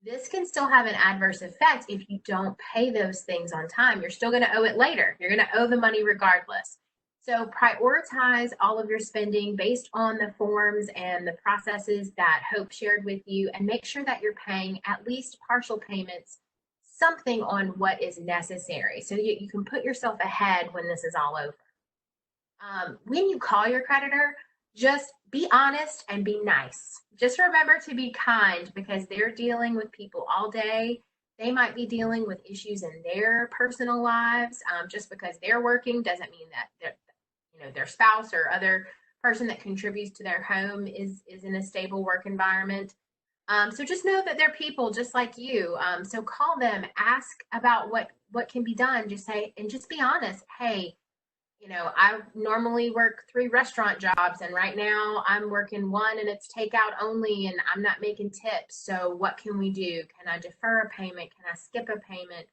this can still have an adverse effect if you don't pay those things on time. You're still going to owe it later. You're going to owe the money regardless. So prioritize all of your spending based on the forms and the processes that Hope shared with you, and make sure that you're paying at least partial payments, something on what is necessary, so you can put yourself ahead when this is all over. When you call your creditor, just be honest and be nice. Just remember to be kind, because they're dealing with people all day. They might be dealing with issues in their personal lives. Just because they're working doesn't mean that their spouse or other person that contributes to their home is in a stable work environment. So just know that they're people just like you. So call them, ask about what can be done. Just say, and just be honest. Hey, I normally work 3 restaurant jobs, and right now I'm working 1 and it's takeout only, and I'm not making tips. So what can we do? Can I defer a payment? Can I skip a payment?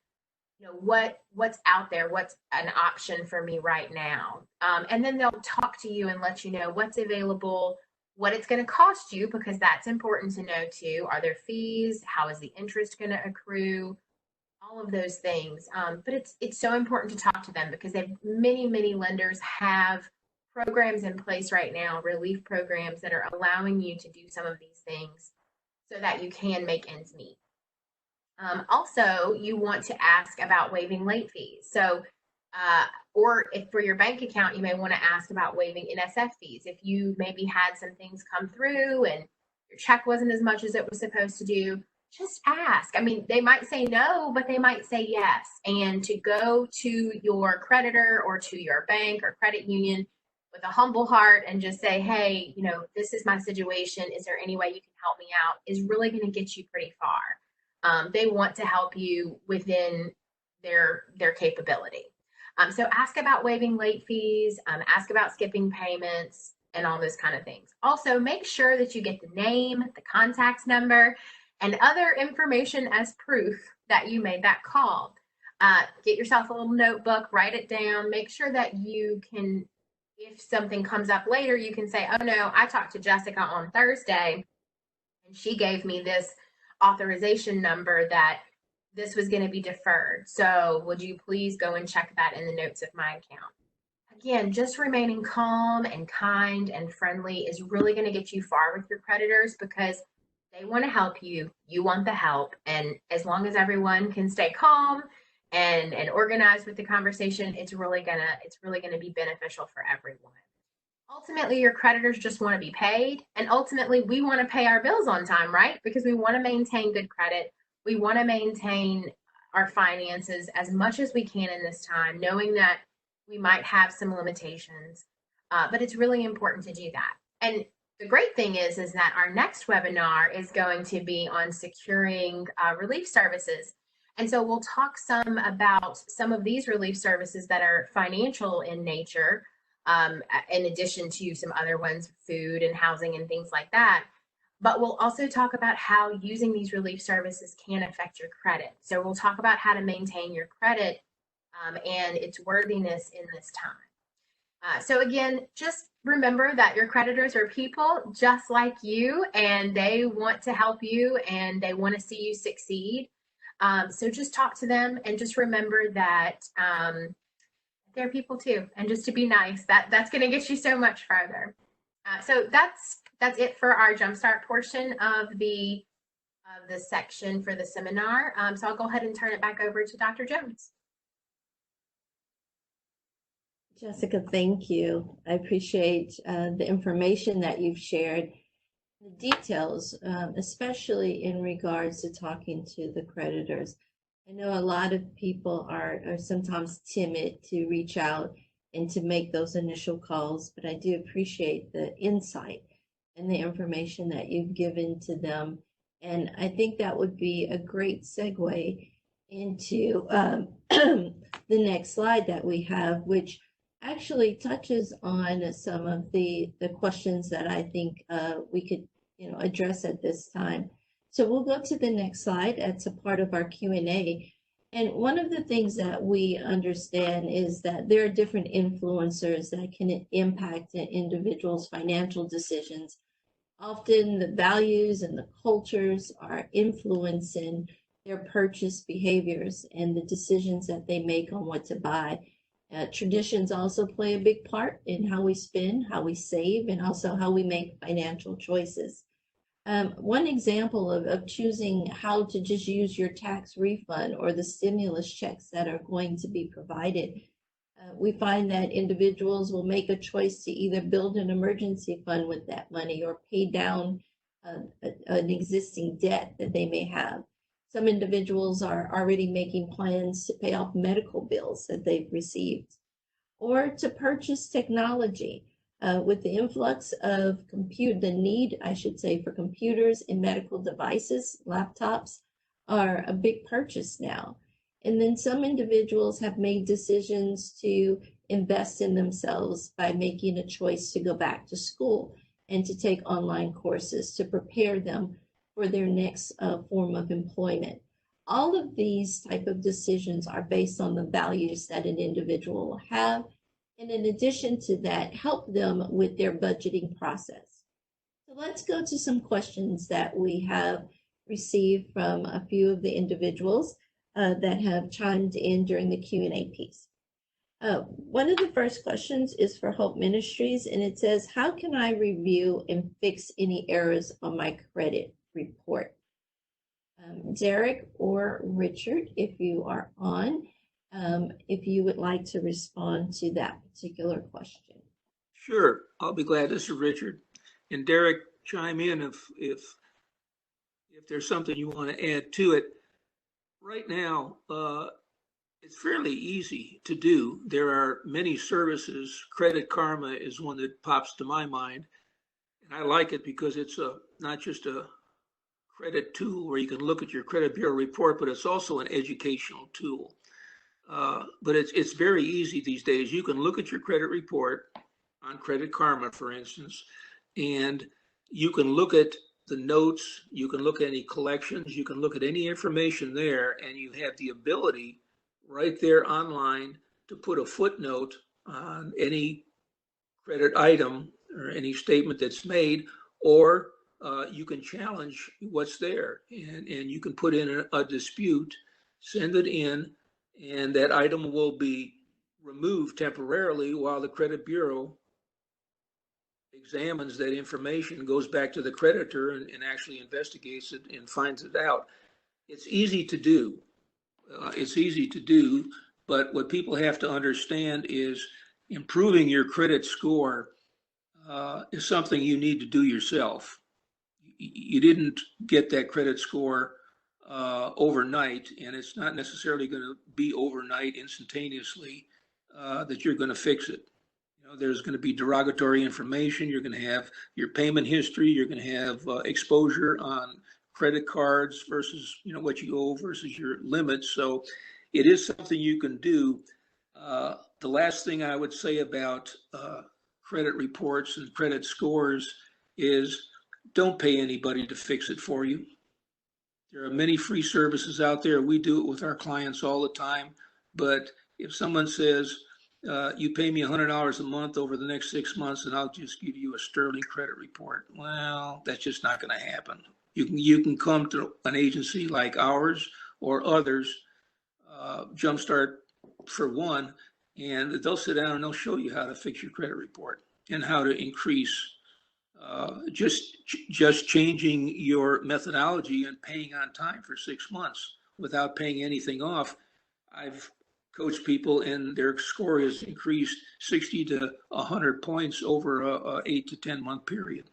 What's out there? What's an option for me right now? And then they'll talk to you and let you know what's available, what it's going to cost you, because that's important to know too. Are there fees? How is the interest going to accrue? All of those things. But it's so important to talk to them, because many lenders have programs in place right now, relief programs that are allowing you to do some of these things so that you can make ends meet. Also, you want to ask about waiving late fees. So, or if for your bank account, you may want to ask about waiving NSF fees. If you maybe had some things come through and your check wasn't as much as it was supposed to do, just ask. I mean, they might say no, but they might say yes. And to go to your creditor or to your bank or credit union with a humble heart and just say, hey, this is my situation. Is there any way you can help me out? Is really going to get you pretty far. They want to help you within their capability. So ask about waiving late fees, ask about skipping payments, and all those kind of things. Also, make sure that you get the name, the contact number, and other information as proof that you made that call. Get yourself a little notebook, write it down, make sure that you can, if something comes up later, you can say, oh no, I talked to Jessica on Thursday and she gave me this authorization number that this was going to be deferred. So would you please go and check that in the notes of my account? Again, just remaining calm and kind and friendly is really going to get you far with your creditors, because they want to help you. You want the help. And as long as everyone can stay calm and organized with the conversation, it's really gonna be beneficial for everyone. Ultimately, your creditors just want to be paid, and ultimately we want to pay our bills on time, right? Because we want to maintain good credit. We want to maintain our finances as much as we can in this time, knowing that we might have some limitations, but it's really important to do that. And the great thing is that our next webinar is going to be on securing relief services. And so we'll talk some about some of these relief services that are financial in nature, in addition to some other ones, food and housing and things like that. But we'll also talk about how using these relief services can affect your credit. So we'll talk about how to maintain your credit and its worthiness in this time. So again, just remember that your creditors are people just like you, and they want to help you and they want to see you succeed. So just talk to them and just remember that they're people too, and just to be nice. That's going to get you so much further. So that's it for our Jumpstart portion of the section for the seminar. So I'll go ahead and turn it back over to Dr. Jones. Jessica, thank you. I appreciate the information that you've shared, the details, especially in regards to talking to the creditors. I know a lot of people are sometimes timid to reach out and to make those initial calls, but I do appreciate the insight and the information that you've given to them. And I think that would be a great segue into the next slide that we have, which actually touches on some of the questions that I think we could address at this time. So we'll go to the next slide. That's a part of our Q&A. And one of the things that we understand is that there are different influencers that can impact an individual's financial decisions. Often the values and the cultures are influencing their purchase behaviors and the decisions that they make on what to buy. Traditions also play a big part in how we spend, how we save, and also how we make financial choices. One example of choosing how to just use your tax refund or the stimulus checks that are going to be provided, we find that individuals will make a choice to either build an emergency fund with that money or pay down an existing debt that they may have. Some individuals are already making plans to pay off medical bills that they've received, or to purchase technology. With the influx of the need, I should say, for computers and medical devices, laptops are a big purchase now. And then some individuals have made decisions to invest in themselves by making a choice to go back to school and to take online courses to prepare them for their next form of employment. All of these type of decisions are based on the values that an individual will have, and in addition to that, help them with their budgeting process. So let's go to some questions that we have received from a few of the individuals that have chimed in during the Q&A piece. One of the first questions is for Hope Ministries, and it says, how can I review and fix any errors on my credit report? Derek or Richard, if you are on, if you would like to respond to that particular question. Sure, I'll be glad. This is Richard. And Derek, chime in if there's something you want to add to it. Right now, it's fairly easy to do. There are many services. Credit Karma is one that pops to my mind. And I like it because it's not just a credit tool where you can look at your credit bureau report, but it's also an educational tool. But it's very easy these days. You can look at your credit report on Credit Karma, for instance, and you can look at the notes, you can look at any collections, you can look at any information there, and you have the ability right there online to put a footnote on any credit item or any statement that's made, or you can challenge what's there, and you can put in a dispute, send it in, and that item will be removed temporarily while the credit bureau examines that information, goes back to the creditor and actually investigates it and finds it out. It's easy to do. But what people have to understand is improving your credit score is something you need to do yourself. You didn't get that credit score overnight, and it's not necessarily going to be overnight instantaneously that you're going to fix it. There's going to be derogatory information. You're going to have your payment history. You're going to have exposure on credit cards versus what you owe versus your limits. So it is something you can do. The last thing I would say about credit reports and credit scores is don't pay anybody to fix it for you. There are many free services out there. We do it with our clients all the time. But if someone says, you pay me $100 a month over the next 6 months and I'll just give you a sterling credit report, well, that's just not going to happen. You can come to an agency like ours or others, Jumpstart for one, and they'll sit down and they'll show you how to fix your credit report and how to increase just changing your methodology and paying on time for 6 months without paying anything off. I've coach people, and their score has increased 60 to 100 points over a 8 to 10 month period.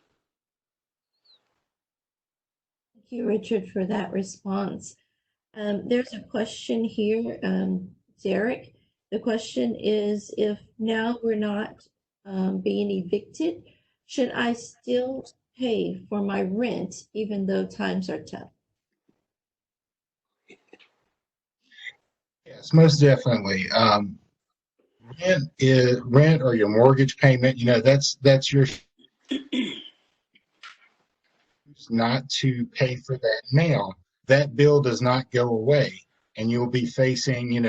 Thank you, Richard, for that response. There's a question here, Derek. The question is, if now we're not being evicted, should I still pay for my rent even though times are tough? Yes, most definitely. Rent or your mortgage payment. That's your not to pay for that now. That bill does not go away, and you'll be facing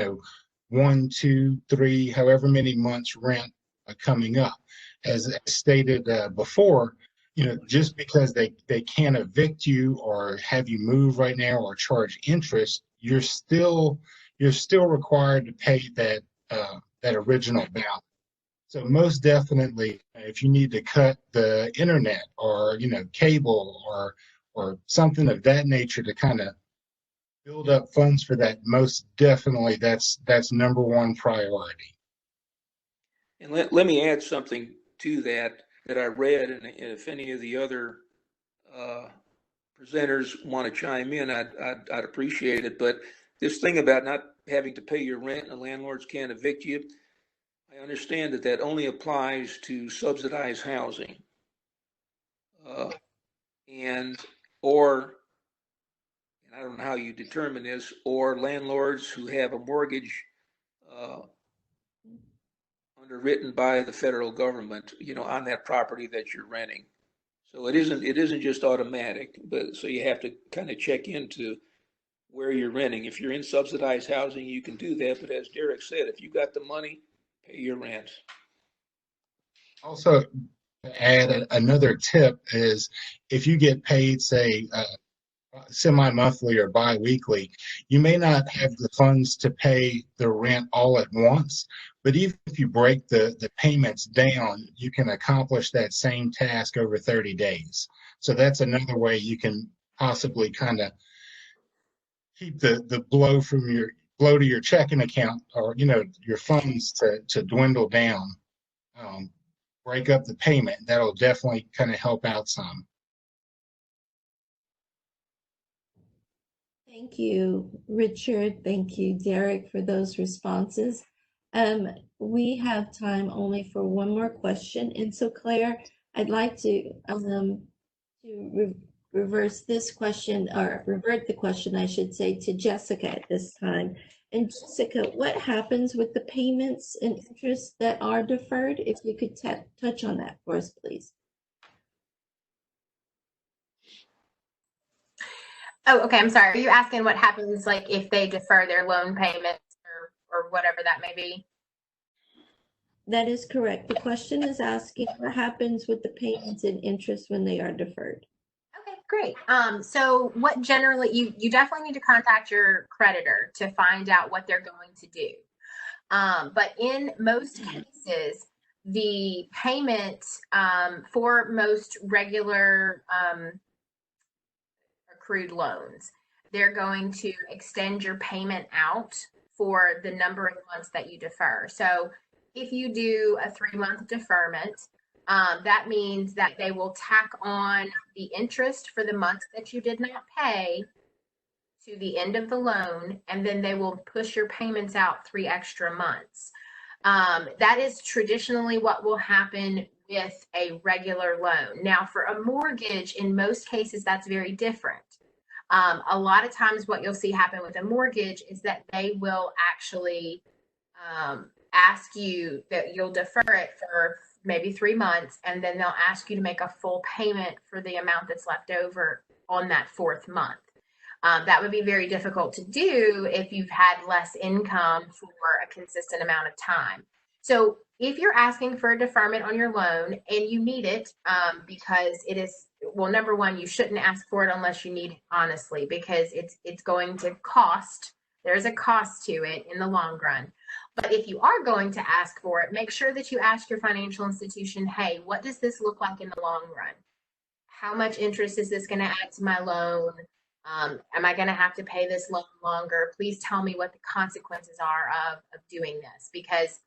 1, 2, 3, however many months rent coming up. As stated before, just because they can't evict you or have you move right now or charge interest, you're still required to pay that original balance. So most definitely, if you need to cut the internet or cable or something of that nature to kind of build up funds for that, most definitely that's number one priority. And let me add something to that I read, and if any of the other presenters want to chime in, I'd appreciate it. But this thing about not having to pay your rent and landlords can't evict you, I understand that only applies to subsidized housing, and I don't know how you determine this, or landlords who have a mortgage underwritten by the federal government, on that property that you're renting. So it isn't just automatic, but so you have to kind of check into where you're renting. If you're in subsidized housing, you can do that. But as Derek said, if you got the money, pay your rent. Also, to add another tip is if you get paid, say, semi-monthly or bi-weekly, you may not have the funds to pay the rent all at once, but even if you break the payments down, you can accomplish that same task over 30 days. So that's another way you can possibly kind of keep the blow to your checking account or your funds to dwindle down. Break up the payment. That'll definitely kind of help out some. Thank you, Richard. Thank you, Derek, for those responses. We have time only for one more question. And so, Claire, I'd like to reverse this question, or revert the question, I should say, to Jessica at this time. And Jessica, what happens with the payments and interest that are deferred? If you could touch on that for us, please. Oh, okay. I'm sorry. Are you asking what happens like if they defer their loan payments or whatever that may be? That is correct. The question is asking what happens with the payments and interest when they are deferred. Okay, great. So what generally, you definitely need to contact your creditor to find out what they're going to do. But in most cases, the payment for most regular accrued loans, they're going to extend your payment out for the number of months that you defer. So if you do a 3-month deferment, that means that they will tack on the interest for the months that you did not pay to the end of the loan, and then they will push your payments out 3 extra months. That is traditionally what will happen with a regular loan. Now, for a mortgage, in most cases, that's very different. A lot of times what you'll see happen with a mortgage is that they will actually ask you that you'll defer it for maybe 3 months, and then they'll ask you to make a full payment for the amount that's left over on that 4th month. That would be very difficult to do if you've had less income for a consistent amount of time. So if you're asking for a deferment on your loan and you need it, because it is, well, number one, you shouldn't ask for it unless you need it, honestly, because it's going to cost. There's a cost to it in the long run. But if you are going to ask for it, make sure that you ask your financial institution, hey, what does this look like in the long run? How much interest is this going to add to my loan? Am I going to have to pay this loan longer? Please tell me what the consequences are of doing this. Because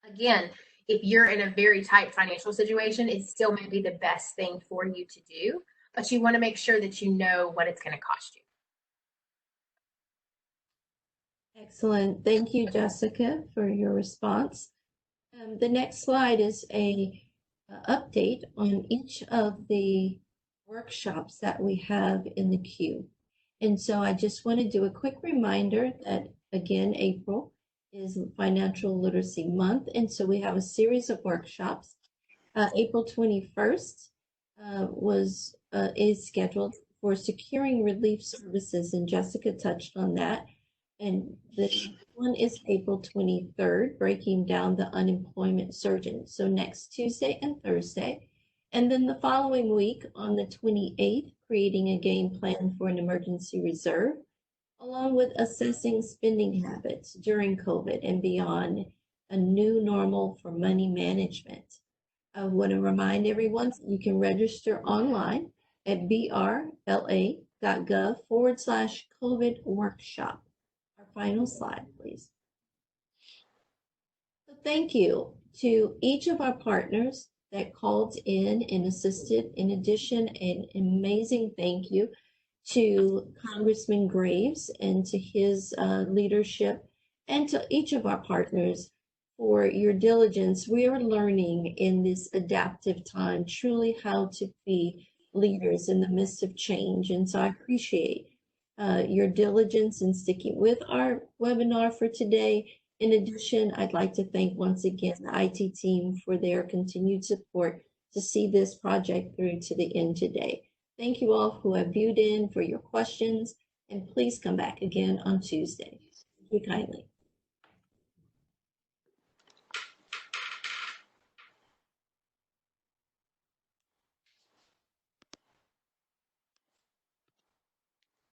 again, if you're in a very tight financial situation, it still may be the best thing for you to do, but you want to make sure that you know what it's going to cost you. Excellent. Thank you, Jessica, for your response. The next slide is a update on each of the workshops that we have in the queue. And so I just want to do a quick reminder that, again, April is Financial Literacy Month. And so we have a series of workshops. April 21st is scheduled for securing relief services, and Jessica touched on that. And the one is April 23rd, breaking down the unemployment surge. So next Tuesday and Thursday. And then the following week on the 28th, creating a game plan for an emergency reserve, along with assessing spending habits during COVID and beyond, a new normal for money management. I want to remind everyone you can register online at brla.gov/COVID workshop. Our final slide, please. So thank you to each of our partners that called in and assisted. In addition, an amazing thank you to Congressman Graves and to his leadership, and to each of our partners for your diligence. We are learning in this adaptive time truly how to be leaders in the midst of change. And so I appreciate your diligence in sticking with our webinar for today. In addition, I'd like to thank once again the IT team for their continued support to see this project through to the end today. Thank you all who have viewed in for your questions, and please come back again on Tuesday. Thank you kindly.